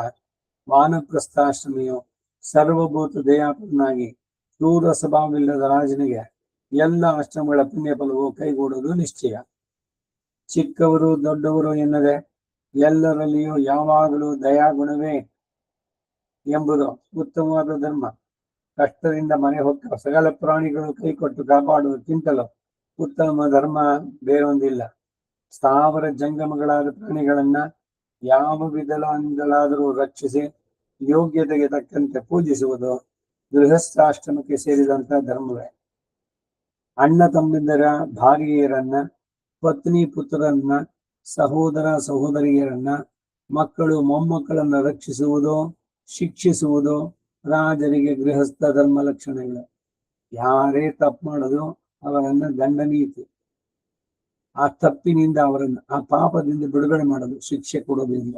ವಾನಪ್ರಸ್ಥಾಶ್ರಮಿಯು ಸರ್ವಭೂತ ದಯಾಪರನಾಗಿ ಕ್ರೂರ ಸ್ವಭಾವವಿಲ್ಲದ ರಾಜನಿಗೆ ಎಲ್ಲ ಆಶ್ರಮಗಳ ಪುಣ್ಯ ಫಲವು ಕೈಗೂಡುವುದು ನಿಶ್ಚಯ. ಚಿಕ್ಕವರು ದೊಡ್ಡವರು ಎನ್ನದೆ ಎಲ್ಲರಲ್ಲಿಯೂ ಯಾವಾಗಲೂ ದಯಾಗುಣವೇ ಎಂಬುದು ಉತ್ತಮವಾದ ಧರ್ಮ. ಕಷ್ಟದಿಂದ ಮನೆ ಹೊಕ್ಕ ಸಕಲ ಪ್ರಾಣಿಗಳು ಕೈಕೊಟ್ಟು ಕಾಪಾಡುವುದಕ್ಕಿಂತಲೂ ಉತ್ತಮ ಧರ್ಮ ಬೇರೊಂದಿಲ್ಲ. ಸ್ಥಾವರ ಜಂಗಮಗಳಾದ ಪ್ರಾಣಿಗಳನ್ನ ಯಾವ ವಿಧದಿಂದಲಾದರೂ ರಕ್ಷಿಸಿ ಯೋಗ್ಯತೆಗೆ ತಕ್ಕಂತೆ ಪೂಜಿಸುವುದು ಗೃಹಸ್ಥಾಶ್ರಮಕ್ಕೆ ಸೇರಿದಂತಹ ಧರ್ಮವೇ. ಅಣ್ಣ ತಮ್ಮಿಂದರ ಭಾರ್ಯೆಯರನ್ನ, ಪತ್ನಿ ಪುತ್ರರನ್ನ, ಸಹೋದರ ಸಹೋದರಿಯರನ್ನ, ಮಕ್ಕಳು ಮೊಮ್ಮಕ್ಕಳನ್ನ ರಕ್ಷಿಸುವುದು, ಶಿಕ್ಷಿಸುವುದು ರಾಜರಿಗೆ ಗೃಹಸ್ಥ ಧರ್ಮ ಲಕ್ಷಣಗಳು. ಯಾರೇ ತಪ್ಪು ಮಾಡೋದು ಅವರನ್ನ ದಂಡನೀತಿ, ಆ ತಪ್ಪಿನಿಂದ ಅವರನ್ನು ಆ ಪಾಪದಿಂದ ಬಿಡುಗಡೆ ಮಾಡೋದು, ಶಿಕ್ಷೆ ಕೊಡೋದ್ರಿಂದ.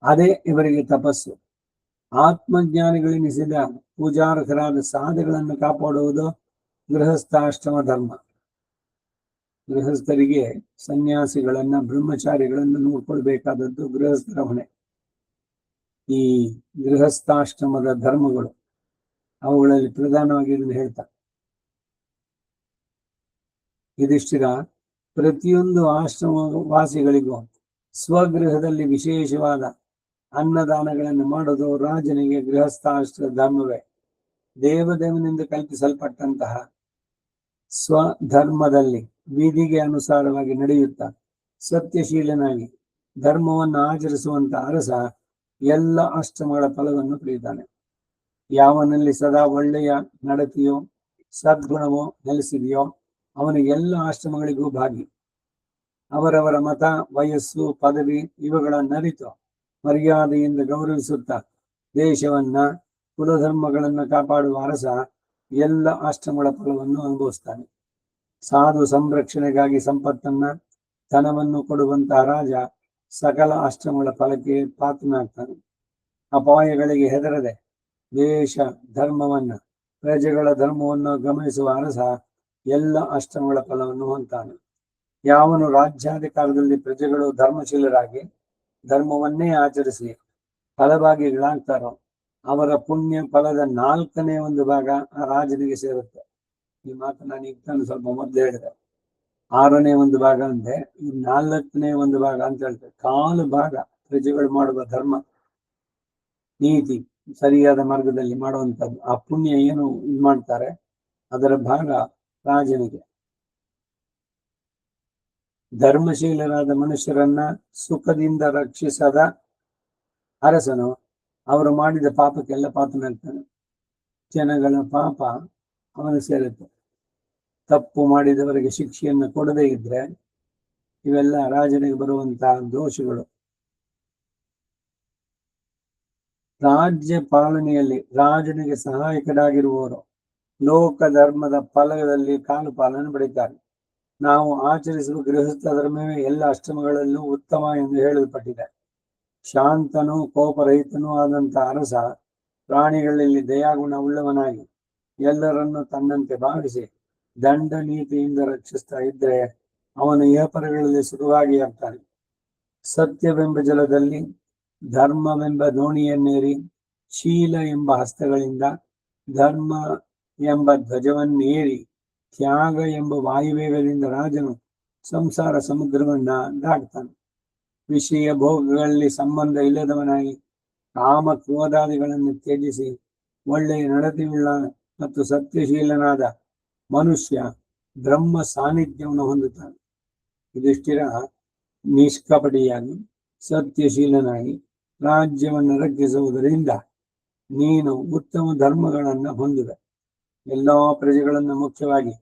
ಅದೇ ಇವರಿಗೆ ತಪಸ್ಸು. ಆತ್ಮಜ್ಞಾನಿಗಳೆನಿಸಿದ ಪೂಜಾರ್ಹರಾದ ಸಾಧುಗಳನ್ನು ಕಾಪಾಡುವುದು ಗೃಹಸ್ಥಾಶ್ರಮ ಧರ್ಮ. ಗೃಹಸ್ಥರಿಗೆ ಸನ್ಯಾಸಿಗಳನ್ನ, ಬ್ರಹ್ಮಚಾರಿಗಳನ್ನ ನೋಡ್ಕೊಳ್ಬೇಕಾದದ್ದು ಗೃಹಸ್ಥರ ಹೊಣೆ. ಈ ಗೃಹಸ್ಥಾಶ್ರಮದ ಧರ್ಮಗಳು ಅವುಗಳಲ್ಲಿ ಪ್ರಧಾನವಾಗಿ ಇದನ್ನು ಹೇಳ್ತಾ ಯುಧಿಷ್ಠಿರ, ಪ್ರತಿಯೊಂದು ಆಶ್ರಮ ವಾಸಿಗಳಿಗೂ ಸ್ವಗೃಹದಲ್ಲಿ ವಿಶೇಷವಾದ ಅನ್ನದಾನಗಳನ್ನು ಮಾಡೋದು ರಾಜನಿಗೆ ಗೃಹಸ್ಥಾಶ್ರಮ ಧರ್ಮವೇ. ದೇವದೇವನಿಂದ ಕಲ್ಪಿಸಲ್ಪಟ್ಟಂತಹ ಸ್ವಧರ್ಮದಲ್ಲಿ ವಿಧಿಗೆ ಅನುಸಾರವಾಗಿ ನಡೆಯುತ್ತಾ ಸತ್ಯಶೀಲನಾಗಿ ಧರ್ಮವನ್ನು ಆಚರಿಸುವಂತ ಅರಸ ಎಲ್ಲ ಆಶ್ರಮಗಳ ಫಲವನ್ನು ಪಡೆಯುತ್ತಾನೆ. ಯಾವನಲ್ಲಿ ಸದಾ ಒಳ್ಳೆಯ ನಡತೆಯೋ ಸದ್ಗುಣವೋ ನೆಲೆಸಿದೆಯೋ ಅವನಿಗೆ ಎಲ್ಲ ಆಶ್ರಮಗಳಿಗೂ ಭಾಗಿ. ಅವರವರ ಮತ, ವಯಸ್ಸು, ಪದವಿ ಇವುಗಳನ್ನರಿತು ಮರ್ಯಾದೆಯಿಂದ ಗೌರವಿಸುತ್ತಾ ದೇಶವನ್ನ, ಕುಲಧರ್ಮಗಳನ್ನು ಕಾಪಾಡುವ ಅರಸ ಎಲ್ಲ ಆಶ್ರಮಗಳ ಫಲವನ್ನು ಅನುಭವಿಸ್ತಾನೆ. ಸಾಧು ಸಂರಕ್ಷಣೆಗಾಗಿ ಸಂಪತ್ತನ್ನ, ಧನವನ್ನು ಕೊಡುವಂತಹ ರಾಜ ಸಕಲ ಆಶ್ರಮಗಳ ಫಲಕ್ಕೆ ಪಾತ್ರನಾಗ್ತಾನೆ. ಅಪಾಯಗಳಿಗೆ ಹೆದರದೆ ದೇಶ ಧರ್ಮವನ್ನ, ಪ್ರಜೆಗಳ ಧರ್ಮವನ್ನು ಗಮನಿಸುವ ಅರಸ ಎಲ್ಲ ಆಶ್ರಮಗಳ ಫಲವನ್ನು ಹೊಂತಾನೆ. ಯಾವನು ರಾಜ್ಯಾಧಿಕಾರದಲ್ಲಿ ಪ್ರಜೆಗಳು ಧರ್ಮಶೀಲರಾಗಿ ಧರ್ಮವನ್ನೇ ಆಚರಿಸಿ ಫಲಭಾಗಿಗಳಾಗ್ತಾರೋ ಅವರ ಪುಣ್ಯ ಫಲದ 1/4 ಭಾಗ ಆ ರಾಜನಿಗೆ ಸೇರುತ್ತೆ. ಈ ಮಾತು ನಾನು ಈಗ ತಾನು ಸ್ವಲ್ಪ ಮೊದಲು ಹೇಳಿದೆ. 1/6 ಭಾಗ ಅಂದ್ರೆ ಈ 4/1 ಭಾಗ ಅಂತ ಹೇಳ್ತಾರೆ. 1/4 ಭಾಗ ಪ್ರಜೆಗಳು ಮಾಡುವ ಧರ್ಮ ನೀತಿ ಸರಿಯಾದ ಮಾರ್ಗದಲ್ಲಿ ಮಾಡುವಂಥದ್ದು, ಆ ಪುಣ್ಯ ಏನು ಇದು ಮಾಡ್ತಾರೆ ಅದರ ಭಾಗ ರಾಜನಿಗೆ. ಧರ್ಮಶೀಲರಾದ ಮನುಷ್ಯರನ್ನ ಸುಖದಿಂದ ರಕ್ಷಿಸದ ಅರಸನು ಅವರು ಮಾಡಿದ ಪಾಪಕ್ಕೆಲ್ಲ ಪಾತ್ರನಾಗ್ತಾನೆ. ಜನಗಳ ಪಾಪ ಅವನು ಸೇರುತ್ತೆ. ತಪ್ಪು ಮಾಡಿದವರಿಗೆ ಶಿಕ್ಷೆಯನ್ನು ಕೊಡದೇ ಇದ್ರೆ ಇವೆಲ್ಲ ರಾಜನಿಗೆ ಬರುವಂತಹ ದೋಷಗಳು. ರಾಜ್ಯ ಪಾಲನೆಯಲ್ಲಿ ರಾಜನಿಗೆ ಸಹಾಯಕರಾಗಿರುವವರು ಲೋಕ ಧರ್ಮದ ಫಲದಲ್ಲಿ ಕಾಲು ಪಾಲನೆ ಪಡೆಯುತ್ತಾರೆ. ನಾವು ಆಚರಿಸುವ ಗೃಹಸ್ಥ ಧರ್ಮವೇ ಎಲ್ಲ ಆಶ್ರಮಗಳಲ್ಲೂ ಉತ್ತಮ ಎಂದು ಹೇಳಲ್ಪಟ್ಟಿದೆ. ಶಾಂತನೂ ಕೋಪರಹಿತನೂ ಆದಂತ ಅರಸ ಪ್ರಾಣಿಗಳಲ್ಲಿ ದಯಾಗುಣ ಉಳ್ಳವನಾಗಿ ಎಲ್ಲರನ್ನು ತನ್ನಂತೆ ಭಾವಿಸಿ ದಂಡ ನೀತಿಯಿಂದ ರಕ್ಷಿಸ್ತಾ ಇದ್ರೆ ಅವನು ಇಹಪರಗಳಲ್ಲಿ ಸುಖವಾಗಿ ಆಗ್ತಾನೆ. ಸತ್ಯವೆಂಬ ಜಲದಲ್ಲಿ ಧರ್ಮವೆಂಬ ದೋಣಿಯನ್ನೇರಿ ಶೀಲ ಎಂಬ ಹಸ್ತಗಳಿಂದ ಧರ್ಮ ಎಂಬ ಧ್ವಜವನ್ನೇರಿ ತ್ಯಾಗ ಎಂಬ ವಾಯುವೇಗದಿಂದ ರಾಜನು ಸಂಸಾರ ಸಮುದ್ರವನ್ನ ದಾಟ್ತಾನೆ. ವಿಷಯ ಭೋಗಗಳಲ್ಲಿ ಸಂಬಂಧ ಇಲ್ಲದವನಾಗಿ ಕಾಮ ಕ್ರೋಧಾದಿಗಳನ್ನು ತ್ಯಜಿಸಿ ಒಳ್ಳೆಯ ನಡತೆಯುಳ್ಳ ಮತ್ತು ಸತ್ಯಶೀಲನಾದ ಮನುಷ್ಯ ಬ್ರಹ್ಮ ಸಾನ್ನಿಧ್ಯವನ್ನು ಹೊಂದುತ್ತಾನೆ. ಯುಧಿಷ್ಠಿರ, ನಿಷ್ಕಪಟಿಯಾಗಿ ಸತ್ಯಶೀಲನಾಗಿ ರಾಜ್ಯವನ್ನು ರಕ್ಷಿಸುವುದರಿಂದ ನೀನು ಉತ್ತಮ ಧರ್ಮಗಳನ್ನು ಹೊಂದಿದೆ. ಎಲ್ಲಾ ಪ್ರಜೆಗಳನ್ನು, ಮುಖ್ಯವಾಗಿ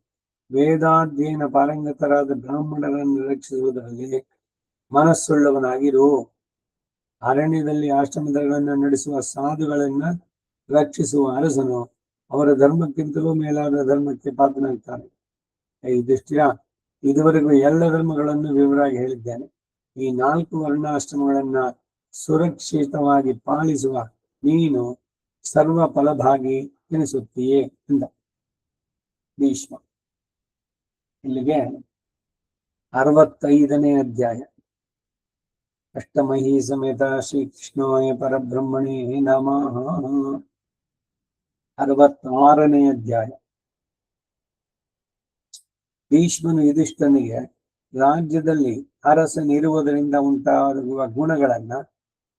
ವೇದಾಧ್ಯಯನ ಪಾರಂಗತರಾದ ಬ್ರಾಹ್ಮಣರನ್ನು ರಕ್ಷಿಸುವುದರಲ್ಲಿ ಮನಸ್ಸುಳ್ಳವನಾಗಿರು. ಅರಣ್ಯದಲ್ಲಿ ಆಶ್ರಮಗಳನ್ನು ನಡೆಸುವ ಸಾಧುಗಳನ್ನ ರಕ್ಷಿಸುವ ಅರಸನು ಅವರ ಧರ್ಮಕ್ಕಿಂತಲೂ ಮೇಲಾದ ಧರ್ಮಕ್ಕೆ ಪಾತ್ರನಾಗ್ತಾನೆ. ಯುಧಿಷ್ಠಿರ, ಇದುವರೆಗೂ ಎಲ್ಲ ಧರ್ಮಗಳನ್ನು ವಿವರವಾಗಿ ಹೇಳಿದ್ದೇನೆ. ಈ 4 ವರ್ಣಾಶ್ರಮಗಳನ್ನ ಸುರಕ್ಷಿತವಾಗಿ ಪಾಲಿಸುವ ನೀನು ಸರ್ವ ಫಲಭಾಗಿ ಎನಿಸುತ್ತೀಯೇ ಎಂದ ಭೀಷ್ಮ. ಇಲ್ಲಿಗೆ 65ನೇ ಅಧ್ಯಾಯ. ಅಷ್ಟಮಹಿ ಸಮೇತ ಶ್ರೀ ಕೃಷ್ಣಾಯ ಪರಬ್ರಹ್ಮಣೇ ನಮಃ. 66ನೇ ಅಧ್ಯಾಯ. ಭೀಷ್ಮನು ಯುಧಿಷ್ಠನಿಗೆ ರಾಜ್ಯದಲ್ಲಿ ಅರಸನಿರುವುದರಿಂದ ಉಂಟಾಗುವ ಗುಣಗಳನ್ನ,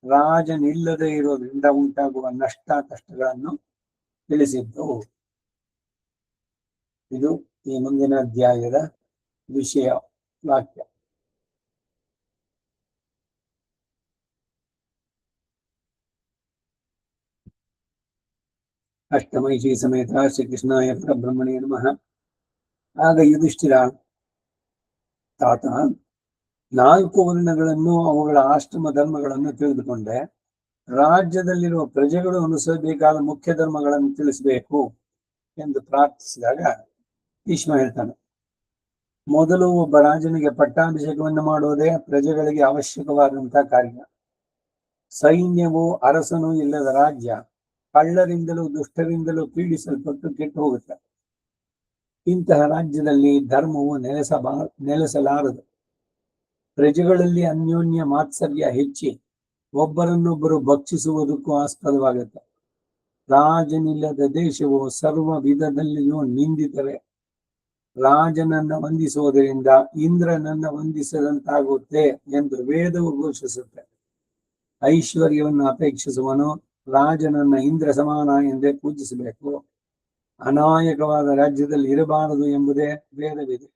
ರಾಜನಿಲ್ಲದೆ ಇರೋದ್ರಿಂದ ಉಂಟಾಗುವ ನಷ್ಟ ಕಷ್ಟಗಳನ್ನು ತಿಳಿಸಿದ್ದು. ಇದು ಈ ಮುಂದಿನ ಅಧ್ಯಾಯದ ವಿಷಯ ವಾಕ್ಯ. ಅಷ್ಟಮೈಷಿ ಸಮೇತ ಶ್ರೀಕೃಷ್ಣಾಯ ಪರಬ್ರಹ್ಮಣೇ ನಮಃ. ಆಗ ಯುಧಿಷ್ಠಿರ, ತಾತ, 4 ವರ್ಣಗಳನ್ನು ಅವುಗಳ ಆಶ್ರಮ ಧರ್ಮಗಳನ್ನು ತಿಳಿದುಕೊಂಡೆ. ರಾಜ್ಯದಲ್ಲಿರುವ ಪ್ರಜೆಗಳು ಅನುಸರಿಸಬೇಕಾದ ಮುಖ್ಯ ಧರ್ಮಗಳನ್ನು ತಿಳಿಸಬೇಕು ಎಂದು ಪ್ರಾರ್ಥಿಸಿದಾಗ ಭೀಷ್ಮ ಹೇಳ್ತಾನೆ, ಮೊದಲು ಒಬ್ಬ ರಾಜನಿಗೆ ಪಟ್ಟಾಭಿಷೇಕವನ್ನು ಮಾಡುವುದೇ ಪ್ರಜೆಗಳಿಗೆ ಅವಶ್ಯಕವಾದಂತಹ ಕಾರ್ಯ. ಸೈನ್ಯವು ಅರಸನೂ ಇಲ್ಲದ ರಾಜ್ಯ ಕಳ್ಳರಿಂದಲೂ ದುಷ್ಟರಿಂದಲೂ ಪೀಡಿಸಲ್ಪಟ್ಟು ಕೆಟ್ಟು ಹೋಗುತ್ತೆ. ಇಂತಹ ರಾಜ್ಯದಲ್ಲಿ ಧರ್ಮವು ನೆಲೆಸಲಾರದು. ಪ್ರಜೆಗಳಲ್ಲಿ ಅನ್ಯೋನ್ಯ ಮಾತ್ಸರ್ಯ ಹೆಚ್ಚಿ ಒಬ್ಬರನ್ನೊಬ್ಬರು ಭಕ್ಷಿಸುವುದಕ್ಕೂ ಆಸ್ಪದವಾಗುತ್ತೆ. ರಾಜನಿಲ್ಲದ ದೇಶವು ಸರ್ವ ವಿಧದಲ್ಲಿಯೂ ನಿಂದಿತರೆ. ರಾಜನನ್ನ ವಂದಿಸುವುದರಿಂದ ಇಂದ್ರನನ್ನ ವಂದಿಸದಂತಾಗುತ್ತೆ ಎಂದು ವೇದವು ಘೋಷಿಸುತ್ತೆ. ಐಶ್ವರ್ಯವನ್ನು ಅಪೇಕ್ಷಿಸುವನು ರಾಜನನ್ನ ಇಂದ್ರ ಸಮಾನ ಎಂದೇ ಪೂಜಿಸಬೇಕು. ಅನಾಯಕವಾದ ರಾಜ್ಯದಲ್ಲಿ ಇರಬಾರದು ಎಂಬುದೇ ವೇದವಿದೆ.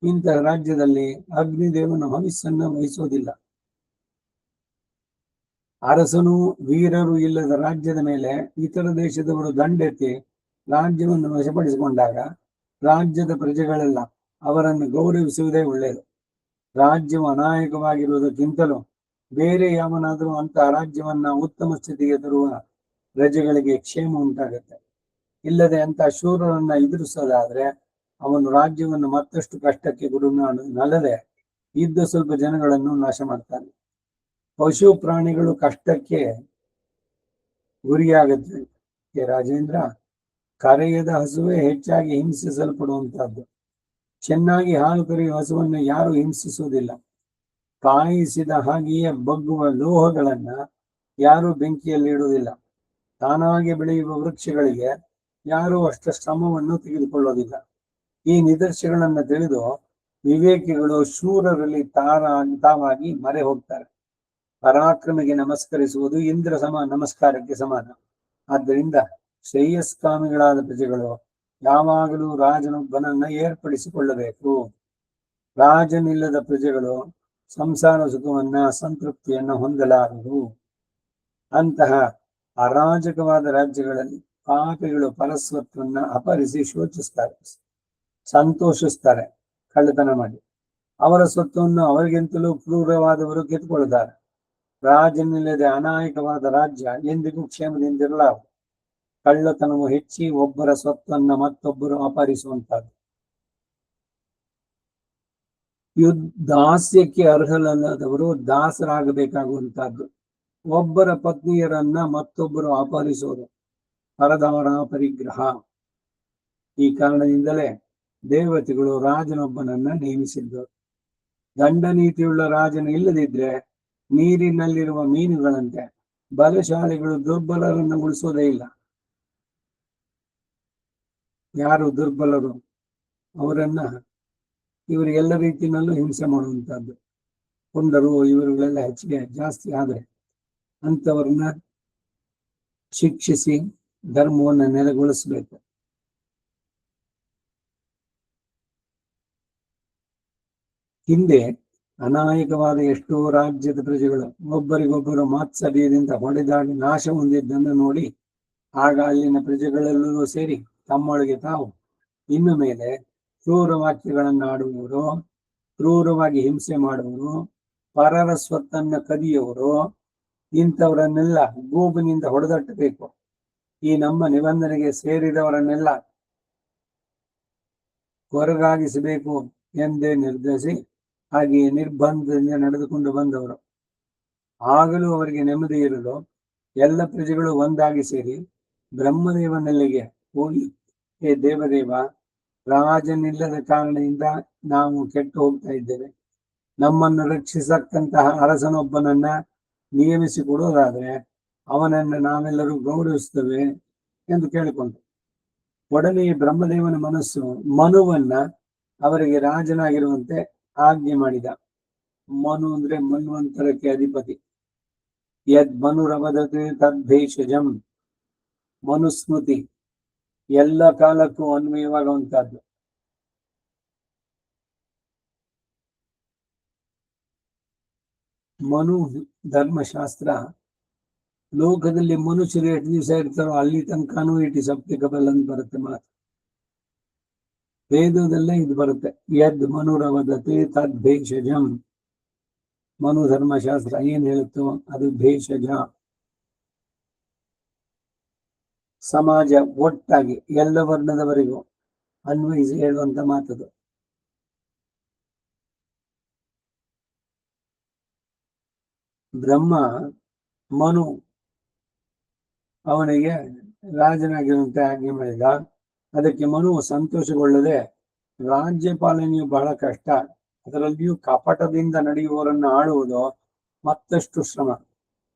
ಇಂತಹ ರಾಜ್ಯದಲ್ಲಿ ಅಗ್ನಿದೇವನ ಹವಿಸ್ಸನ್ನು ವಹಿಸುವುದಿಲ್ಲ. ಅರಸನು ವೀರರು ಇಲ್ಲದ ರಾಜ್ಯದ ಮೇಲೆ ಇತರ ದೇಶದವರು ದಂಡೆತ್ತಿ ರಾಜ್ಯವನ್ನು ವಶಪಡಿಸಿಕೊಂಡಾಗ ರಾಜ್ಯದ ಪ್ರಜೆಗಳೆಲ್ಲ ಅವರನ್ನು ಗೌರವಿಸುವುದೇ ಒಳ್ಳೆಯದು. ರಾಜ್ಯವು ಅನಾಯಕವಾಗಿರುವುದಕ್ಕಿಂತಲೂ ಬೇರೆ ಯಾವನಾದರೂ ಅಂತಹ ರಾಜ್ಯವನ್ನ ಉತ್ತಮ ಸ್ಥಿತಿಗೆ ತರುವ ಪ್ರಜೆಗಳಿಗೆ ಕ್ಷೇಮ ಉಂಟಾಗುತ್ತೆ. ಇಲ್ಲದೆ ಅಂತ ಶೂರರನ್ನ ಎದುರಿಸೋದಾದ್ರೆ ಅವನು ರಾಜ್ಯವನ್ನು ಮತ್ತಷ್ಟು ಕಷ್ಟಕ್ಕೆ ಗುರುನಲ್ಲದೆ ಇದ್ದ ಸ್ವಲ್ಪ ಜನಗಳನ್ನು ನಾಶ ಮಾಡ್ತಾನೆ. ಪಶು ಪ್ರಾಣಿಗಳು ಕಷ್ಟಕ್ಕೆ ಗುರಿಯಾಗುತ್ತೆ ರಾಜೇಂದ್ರ. ಕರೆಯದ ಹಸುವೆ ಹೆಚ್ಚಾಗಿ ಹಿಂಸಿಸಲ್ಪಡುವಂತಹದ್ದು. ಚೆನ್ನಾಗಿ ಹಾಲು ಕರೆಯುವ ಹಸುವನ್ನು ಯಾರು ಹಿಂಸಿಸುವುದಿಲ್ಲ. ಕಾಯಿಸಿದ ಹಾಗೆಯೇ ಬಗ್ಗುವ ಲೋಹಗಳನ್ನ ಯಾರು ಬೆಂಕಿಯಲ್ಲಿ ಇಡುವುದಿಲ್ಲ. ತಾನಾಗಿ ಬೆಳೆಯುವ ವೃಕ್ಷಗಳಿಗೆ ಯಾರೂ ಅಷ್ಟ ಶ್ರಮವನ್ನು ತೆಗೆದುಕೊಳ್ಳೋದಿಲ್ಲ. ಈ ನಿದರ್ಶನಗಳನ್ನ ತಿಳಿದು ವಿವೇಕಿಗಳು ಶೂರರಲ್ಲಿ ತಾವಾಗಿ ಮರೆ ಹೋಗ್ತಾರೆ. ಪರಾಕ್ರಮಿಗೆ ನಮಸ್ಕರಿಸುವುದು ಇಂದ್ರ ನಮಸ್ಕಾರಕ್ಕೆ ಸಮಾನ. ಆದ್ದರಿಂದ ಶ್ರೇಯಸ್ಕಾಮಿಗಳಾದ ಪ್ರಜೆಗಳು ಯಾವಾಗಲೂ ರಾಜನೊಬ್ಬನನ್ನ ಏರ್ಪಡಿಸಿಕೊಳ್ಳಬೇಕು. ರಾಜನಿಲ್ಲದ ಪ್ರಜೆಗಳು ಸಂಸಾರ ಸುಖವನ್ನ ಸಂತೃಪ್ತಿಯನ್ನ ಹೊಂದಲಾರರು. ಅಂತಹ ಅರಾಜಕವಾದ ರಾಜ್ಯಗಳಲ್ಲಿ ಪಾಪಿಗಳು ಪರಸ್ವತ್ತನ್ನ ಅಪಹರಿಸಿ ಶೋಚಿಸ್ತಾರೆ, ಸಂತೋಷಿಸ್ತಾರೆ, ಕಳ್ಳತನ ಮಾಡಿ. ಅವರ ಸ್ವತ್ತನ್ನು ಅವರಿಗಿಂತಲೂ ಕ್ರೂರವಾದವರು ಕಿತ್ತುಕೊಳ್ಳುತ್ತಾರೆ. ರಾಜನಿಲ್ಲದೆ ಅನಾಯಕವಾದ ರಾಜ್ಯ ಎಂದಿಗೂ ಕ್ಷೇಮದಿಂದಿರಲಾರದು. ಕಳ್ಳತನವು ಹೆಚ್ಚಿ ಒಬ್ಬರ ಸ್ವತ್ತನ್ನ ಮತ್ತೊಬ್ಬರು ಅಪಹರಿಸುವಂತಹದ್ದು. ದಾಸ್ಯಕ್ಕೆ ಅರ್ಹರಲ್ಲದವರು ದಾಸರಾಗಬೇಕಾಗುವಂತಹದ್ದು. ಒಬ್ಬರ ಪತ್ನಿಯರನ್ನ ಮತ್ತೊಬ್ಬರು ಅಪಹರಿಸುವುದು ಪರದವರ ಪರಿಗ್ರಹ. ಈ ಕಾರಣದಿಂದಲೇ ದೇವತೆಗಳು ರಾಜನೊಬ್ಬನನ್ನ ನೇಮಿಸಿದ್ದರು. ದಂಡನೀತಿಯುಳ್ಳ ರಾಜನು ಇಲ್ಲದಿದ್ರೆ ನೀರಿನಲ್ಲಿರುವ ಮೀನುಗಳಂತೆ ಬಲಶಾಲಿಗಳು ದುರ್ಬಲರನ್ನು ಉಳಿಸೋದೇ ಇಲ್ಲ. ಯಾರು ದುರ್ಬಲರು ಅವರನ್ನ ಇವರು ಎಲ್ಲ ರೀತಿಯಲ್ಲೂ ಹಿಂಸೆ ಮಾಡುವಂತಹದ್ದು. ಕೊಂಡರು ಇವರುಗಳೆಲ್ಲ ಹೆಚ್ಚಿಗೆ ಜಾಸ್ತಿ ಆದ್ರೆ ಅಂಥವ್ರನ್ನ ಶಿಕ್ಷಿಸಿ ಧರ್ಮವನ್ನು ನೆಲೆಗೊಳಿಸಬೇಕು. ಹಿಂದೆ ಅನಾಯಕವಾದ ಎಷ್ಟೋ ರಾಜ್ಯದ ಪ್ರಜೆಗಳು ಒಬ್ಬರಿಗೊಬ್ಬರು ಮಾತ್ಸರ್ಯದಿಂದ ಹೊಡೆದಾಡಿ ನಾಶ ಹೊಂದಿದ್ದನ್ನು ನೋಡಿ ಆಗ ಅಲ್ಲಿನ ಪ್ರಜೆಗಳೆಲ್ಲರೂ ಸೇರಿ ತಮ್ಮೊಳಗೆ ತಾವು ಇನ್ನು ಮೇಲೆ ಕ್ರೂರ ವಾಕ್ಯಗಳನ್ನು ಆಡುವವರು, ಕ್ರೂರವಾಗಿ ಹಿಂಸೆ ಮಾಡುವವರು, ಪರರ ಸ್ವತ್ತನ್ನ ಕದಿಯುವವರು, ಇಂಥವರನ್ನೆಲ್ಲ ಗೂಬಿನಿಂದ ಹೊಡೆದಟ್ಟಬೇಕು. ಈ ನಮ್ಮ ನಿಬಂಧನೆಗೆ ಸೇರಿದವರನ್ನೆಲ್ಲ ಹೊರಗಾಗಿಸಬೇಕು ಎಂದೇ ನಿರ್ಧರಿಸಿ ಹಾಗೆಯೇ ನಿರ್ಬಂಧದಿಂದ ನಡೆದುಕೊಂಡು ಬಂದವರು. ಆಗಲೂ ಅವರಿಗೆ ನೆಮ್ಮದಿ ಇರಲು ಎಲ್ಲ ಪ್ರಜೆಗಳು ಒಂದಾಗಿ ಸೇರಿ ಬ್ರಹ್ಮದೇವನಲ್ಲಿಗೆ ಹೋಗಿ, ಹೇ ದೇವದೇವ, ರಾಜನಿಲ್ಲದ ಕಾರಣದಿಂದ ನಾವು ಕೆಟ್ಟು ಹೋಗ್ತಾ ಇದ್ದೇವೆ. ನಮ್ಮನ್ನು ರಕ್ಷಿಸಕ್ಕಂತಹ ಅರಸನೊಬ್ಬನನ್ನ ನಿಯಮಿಸಿಕೊಡೋದಾದ್ರೆ ಅವನನ್ನು ನಾವೆಲ್ಲರೂ ಗೌರವಿಸ್ತೇವೆ ಎಂದು ಕೇಳಿಕೊಂಡ. ಒಡನೆ ಬ್ರಹ್ಮದೇವನ ಮನಸ್ಸು ಮನುವನ್ನ ಅವರಿಗೆ ರಾಜನಾಗಿರುವಂತೆ ಆಜ್ಞೆ ಮಾಡಿದ. ಮನು ಅಂದ್ರೆ ಮನ್ವಂತರಕ್ಕೆ ಅಧಿಪತಿ. ಯದ್ ಮನುರವದತೆ ತದ್ಭೇಷಜಂ. ಮನುಸ್ಮೃತಿ ಎಲ್ಲ ಕಾಲಕ್ಕೂ ಅನ್ವಯವಾಗುವಂತಹದ್ದು. ಮನು ಧರ್ಮಶಾಸ್ತ್ರ ಲೋಕದಲ್ಲಿ ಮನುಷ್ಯರು ಎಷ್ಟು ದಿವಸ ಇರ್ತಾರೋ ಅಲ್ಲಿ ತನಕನೂ ಇಟ್ ಇಸ್ ಅಪ್ಲಿಕಬಲ್ ಅಂತ ಬರುತ್ತೆ ಮಾತು. ವೇದದಲ್ಲೇ ಇದು ಬರುತ್ತೆ. ಯದ್ ಮನುರವದತೆ ತದ್ ಭೇಷಜಂ. ಮನು ಧರ್ಮಶಾಸ್ತ್ರ ಏನ್ ಹೇಳುತ್ತೋ ಅದು ಭೇಷಜ. ಸಮಾಜ ಒಟ್ಟಾಗಿ ಎಲ್ಲ ವರ್ಣದವರಿಗೂ ಅನ್ವಯಿಸಿ ಹೇಳುವಂತ ಮಾತದು. ಬ್ರಹ್ಮ ಮನು ಅವನಿಗೆ ರಾಜನಾಗಿರುವಂತೆ ಆಜ್ಞೆ ಮಾಡಿದ. ಅದಕ್ಕೆ ಮನು ಸಂತೋಷಗೊಳ್ಳದೆ, ರಾಜ್ಯಪಾಲನೆಯು ಬಹಳ ಕಷ್ಟ, ಅದರಲ್ಲಿಯೂ ಕಪಟದಿಂದ ನಡೆಯುವವರನ್ನು ಆಳುವುದು ಮತ್ತಷ್ಟು ಶ್ರಮ.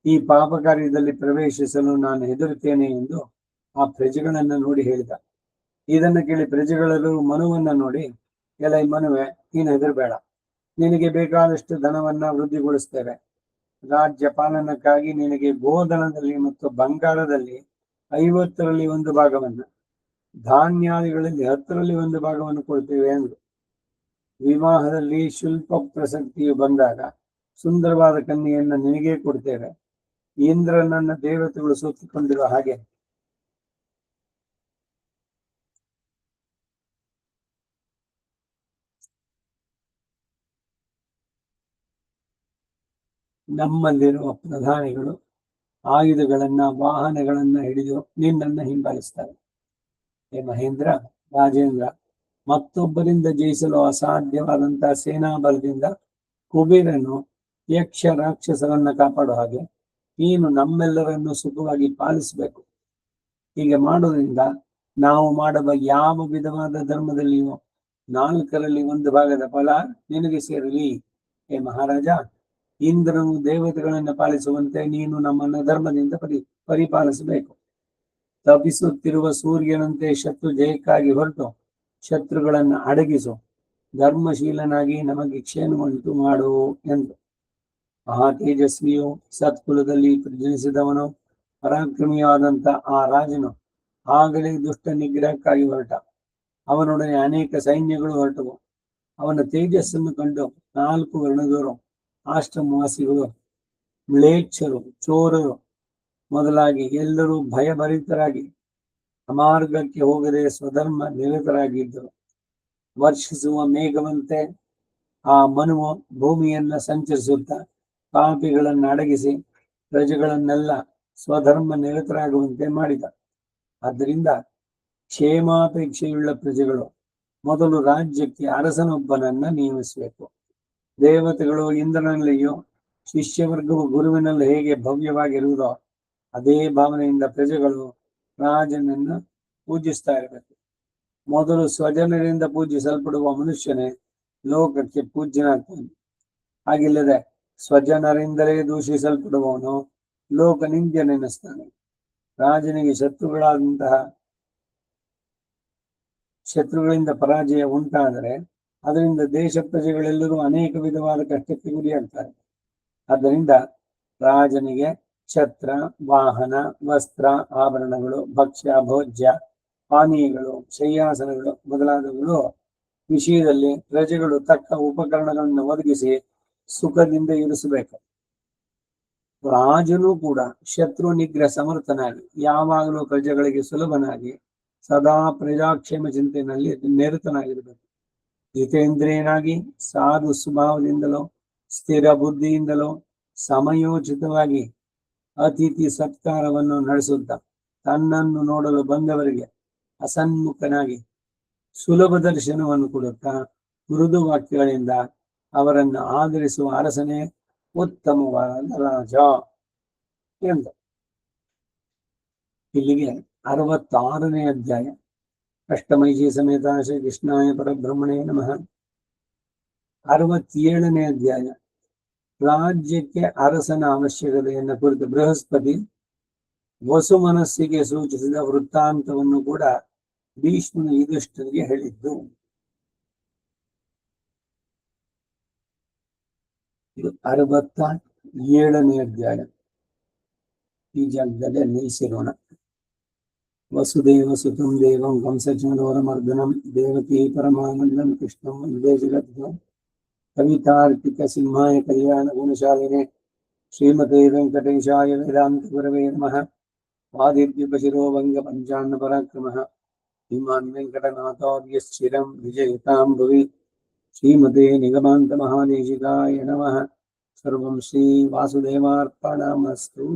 ಈ ಪಾಪ ಕಾರ್ಯದಲ್ಲಿ ಪ್ರವೇಶಿಸಲು ನಾನು ಹೆದರುತ್ತೇನೆ ಎಂದು ಆ ಪ್ರಜೆಗಳನ್ನ ನೋಡಿ ಹೇಳಿದ. ಇದನ್ನು ಕೇಳಿ ಪ್ರಜೆಗಳೆಲ್ಲರೂ ಮನುವನ್ನ ನೋಡಿ, ಎಲೈ ಮನುವೆ, ನೀನು ಹೆದರಬೇಡ, ನಿನಗೆ ಬೇಕಾದಷ್ಟು ಧನವನ್ನ ವೃದ್ಧಿಗೊಳಿಸ್ತೇವೆ. ರಾಜ್ಯ ಪಾಲನಕ್ಕಾಗಿ ನಿನಗೆ ಗೋಧನದಲ್ಲಿ ಮತ್ತು ಬಂಗಾರದಲ್ಲಿ 50ರಲ್ಲಿ 1 ಭಾಗವನ್ನ, ಧಾನ್ಯಾದಿಗಳಲ್ಲಿ 10ರಲ್ಲಿ 1 ಭಾಗವನ್ನು ಕೊಡ್ತೇವೆ ಎಂದರು. ವಿವಾಹದಲ್ಲಿ ಶುಲ್ಕ ಪ್ರಸಕ್ತಿಯು ಬಂದಾಗ ಸುಂದರವಾದ ಕನ್ಯೆಯನ್ನ ನಿನಗೇ ಕೊಡ್ತೇವೆ. ಇಂದ್ರನನ್ನ ದೇವತೆಗಳು ಸುತ್ತಿಕೊಂಡಿರುವ ಹಾಗೆ ನಮ್ಮಲ್ಲಿರುವ ಪ್ರಧಾನಿಗಳು ಆಯುಧಗಳನ್ನ ವಾಹನಗಳನ್ನ ಹಿಡಿದು ನಿನ್ನನ್ನ ಹಿಂಬಾಲಿಸ್ತಾರೆ. ಹೇ ಮಹೇಂದ್ರ, ರಾಜೇಂದ್ರ, ಮತ್ತೊಬ್ಬರಿಂದ ಜಯಿಸಲು ಅಸಾಧ್ಯವಾದಂತಹ ಸೇನಾ ಬಲದಿಂದ ಕುಬೇರನು ಯಕ್ಷ ರಾಕ್ಷಸರನ್ನ ಕಾಪಾಡೋ ಹಾಗೆ ನೀನು ನಮ್ಮೆಲ್ಲರನ್ನು ಸುಖವಾಗಿ ಪಾಲಿಸಬೇಕು. ಹೀಗೆ ಮಾಡೋದ್ರಿಂದ ನಾವು ಮಾಡುವ ಯಾವ ವಿಧವಾದ ಧರ್ಮದಲ್ಲಿಯೂ 4ರಲ್ಲಿ 1 ಭಾಗದ ಫಲ ನಿನಗೆ ಸೇರಲಿ. ಹೇ ಮಹಾರಾಜ, ಇಂದ್ರನು ದೇವತೆಗಳನ್ನು ಪಾಲಿಸುವಂತೆ ನೀನು ನಮ್ಮನ್ನ ಧರ್ಮದಿಂದ ಪರಿಪಾಲಿಸಬೇಕು. ತಪಿಸುತ್ತಿರುವ ಸೂರ್ಯನಂತೆ ಶತ್ರು ಜಯಕ್ಕಾಗಿ ಹೊರಟು ಶತ್ರುಗಳನ್ನ ಅಡಗಿಸು. ಧರ್ಮಶೀಲನಾಗಿ ನಮಗೆ ಕ್ಷೇಮವಂತೂ ಮಾಡು ಎಂದು. ಮಹಾ ತೇಜಸ್ವಿಯು ಸತ್ಕುಲದಲ್ಲಿ ಜನಿಸಿದವನು ಪರಾಕ್ರಮಿಯಾದಂತ ಆ ರಾಜನು ಆಗಲೇ ದುಷ್ಟ ನಿಗ್ರಹಕ್ಕಾಗಿ ಹೊರಟ. ಅವನೊಡನೆ ಅನೇಕ ಸೈನ್ಯಗಳು ಹೊರಟವು. ಅವನ ತೇಜಸ್ಸನ್ನು ಕಂಡು 4 ವರ್ಣದವರು, ಆಶ್ರಮವಾಸಿಗಳು, ಮ್ಲೇಚ್ಛರು, ಚೋರರು ಮೊದಲಾಗಿ ಎಲ್ಲರೂ ಭಯಭರಿತರಾಗಿ ಅಮಾರ್ಗಕ್ಕೆ ಹೋಗದೆ ಸ್ವಧರ್ಮ ನಿರತರಾಗಿದ್ದರು. ವರ್ಷಿಸುವ ಮೇಘವಂತೆ ಆ ಮನುವು ಭೂಮಿಯನ್ನ ಸಂಚರಿಸುತ್ತಾ ಪಾಪಿಗಳನ್ನು ಅಡಗಿಸಿ ಪ್ರಜೆಗಳನ್ನೆಲ್ಲ ಸ್ವಧರ್ಮ ನಿರತರಾಗುವಂತೆ ಮಾಡಿದ. ಆದ್ದರಿಂದ ಕ್ಷೇಮಾಪೇಕ್ಷೆಯುಳ್ಳ ಪ್ರಜೆಗಳು ಮೊದಲು ರಾಜ್ಯಕ್ಕೆ ಅರಸನೊಬ್ಬನನ್ನ ನೇಮಿಸಬೇಕು. ದೇವತೆಗಳು ಇಂದ್ರನಲ್ಲಿಯೂ ಶಿಷ್ಯವರ್ಗವು ಗುರುವಿನಲ್ಲಿ ಹೇಗೆ ಭವ್ಯವಾಗಿರುವುದೋ ಅದೇ ಭಾವನೆಯಿಂದ ಪ್ರಜೆಗಳು ರಾಜನನ್ನು ಪೂಜಿಸ್ತಾ ಇರಬೇಕು. ಮೊದಲು ಸ್ವಜನರಿಂದ ಪೂಜಿಸಲ್ಪಡುವ ಮನುಷ್ಯನೇ ಲೋಕಕ್ಕೆ ಪೂಜ್ಯನಾಗ್ತಾನೆ. ಹಾಗಿಲ್ಲದೆ ಸ್ವಜನರಿಂದಲೇ ದೂಷಿಸಲ್ಪಡುವವನು ಲೋಕ ನಿಂದ್ಯನೆನಿಸ್ತಾನೆ. ರಾಜನಿಗೆ ಶತ್ರುಗಳಿಂದ ಪರಾಜಯ ಉಂಟಾದರೆ ಅದರಿಂದ ದೇಶ ಪ್ರಜೆಗಳೆಲ್ಲರೂ ಅನೇಕ ವಿಧವಾದ ಕಷ್ಟಕ್ಕೆ ಗುರಿಯಾಗ್ತಾರೆ. ಆದ್ದರಿಂದ ರಾಜನಿಗೆ ಛತ್ರ, ವಾಹನ, ವಸ್ತ್ರ, ಆಭರಣಗಳು, ಭಕ್ಷ್ಯ, ಭೋಜ್ಯ, ಪಾನೀಯಗಳು, ಶಯ್ಯಾಸನಗಳು ಮೊದಲಾದವುಗಳು ವಿಷಯದಲ್ಲಿ ಪ್ರಜೆಗಳು ತಕ್ಕ ಉಪಕರಣಗಳನ್ನು ಒದಗಿಸಿ ಸುಖದಿಂದ ಇರಿಸಬೇಕು. ರಾಜನು ಕೂಡ ಶತ್ರು ನಿಗ್ರಹ ಸಮರ್ಥನಾಗಿ ಯಾವಾಗಲೂ ಪ್ರಜೆಗಳಿಗೆ ಸುಲಭನಾಗಿ ಸದಾ ಪ್ರಜಾಕ್ಷೇಮ ಚಿಂತೆಯಲ್ಲಿ ನಿರತನಾಗಿರಬೇಕು. ಜಿತೇಂದ್ರಿಯನಾಗಿ ಸಾಧು ಸ್ವಭಾವದಿಂದಲೋ ಸ್ಥಿರ ಬುದ್ಧಿಯಿಂದಲೋ ಸಮಯೋಚಿತವಾಗಿ ಅತಿಥಿ ಸತ್ಕಾರವನ್ನು ನಡೆಸುತ್ತಾ ತನ್ನನ್ನು ನೋಡಲು ಬಂದವರಿಗೆ ಅಸನ್ಮುಖನಾಗಿ ಸುಲಭ ದರ್ಶನವನ್ನು ಕೊಡುತ್ತಾ ಮೃದು ವಾಕ್ಯಗಳಿಂದ ಅವರನ್ನು ಆಧರಿಸುವ ಅರಸನೇ ಉತ್ತಮವಾದ ರಾಜ ಎಂದ. ಇಲ್ಲಿಗೆ 66ನೇ ಅಧ್ಯಾಯ. ಅಷ್ಟಮೈಷಿ ಸಮೇತ ಶ್ರೀ ಕೃಷ್ಣಾಯ ಪರಬ್ರಹ್ಮಣೇ ನಮಃ. 67ನೇ ಅಧ್ಯಾಯ. ರಾಜ್ಯಕ್ಕೆ ಅರಸನ ಅವಶ್ಯಕತೆಯನ್ನು ಕುರಿತು ಬೃಹಸ್ಪತಿ ವಸು ಮನಸ್ಸಿಗೆ ಸೂಚಿಸಿದ ವೃತ್ತಾಂತವನ್ನು ಕೂಡ ಭೀಷ್ಮನು ಯುಧಿಷ್ಠಿರನಿಗೆ ಹೇಳಿದ್ದು. ಇದು 67ನೇ ಅಧ್ಯಾಯ. ಈ ಜಾಗದಲ್ಲಿ ನಿಲ್ಲಿಸಿರೋಣ. ವಸುದೇವ ಸುತಂ ದೇವಂ ಕಂಸಚೂಡೋರಮರ್ದನಂ ದೇವಕೀ ಪರಮಾನಂದಂ ಕೃಷ್ಣಂ ವಂದೇ ಜಗದ್ಗುರುಂ ಕವಿತಾರ್ಕಿಕ ಸಿಂಹಾಯ ಕಲ್ಯಾಣ ಗುಣಶಾಲಿನೇ ಶ್ರೀಮತೆ ವೆಂಕಟೇಶಾಯ ವೇದಾಂತ ಗುರವೇ ನಮಃ. ವಾದಿದ್ವಿಪಶಿರೋ ವಂಗ ಪಂಚಾನ್ನ ಪರಾಕ್ರಮಃ ಶ್ರೀಮಾನ್ ವೆಂಕಟನಾಥಾರ್ಯ ಸ್ಥಿರಂ ವಿಜಯತಾಂ ಭುವಿ. ಶ್ರೀಮತೆ ನಿಗಮಾಂತ ಮಹಾದೇಶಿಕಾಯ ನಮಃ. ಸರ್ವಂ ಶ್ರೀ ವಾಸುದೇವಾರ್ಪಣಮಸ್ತು.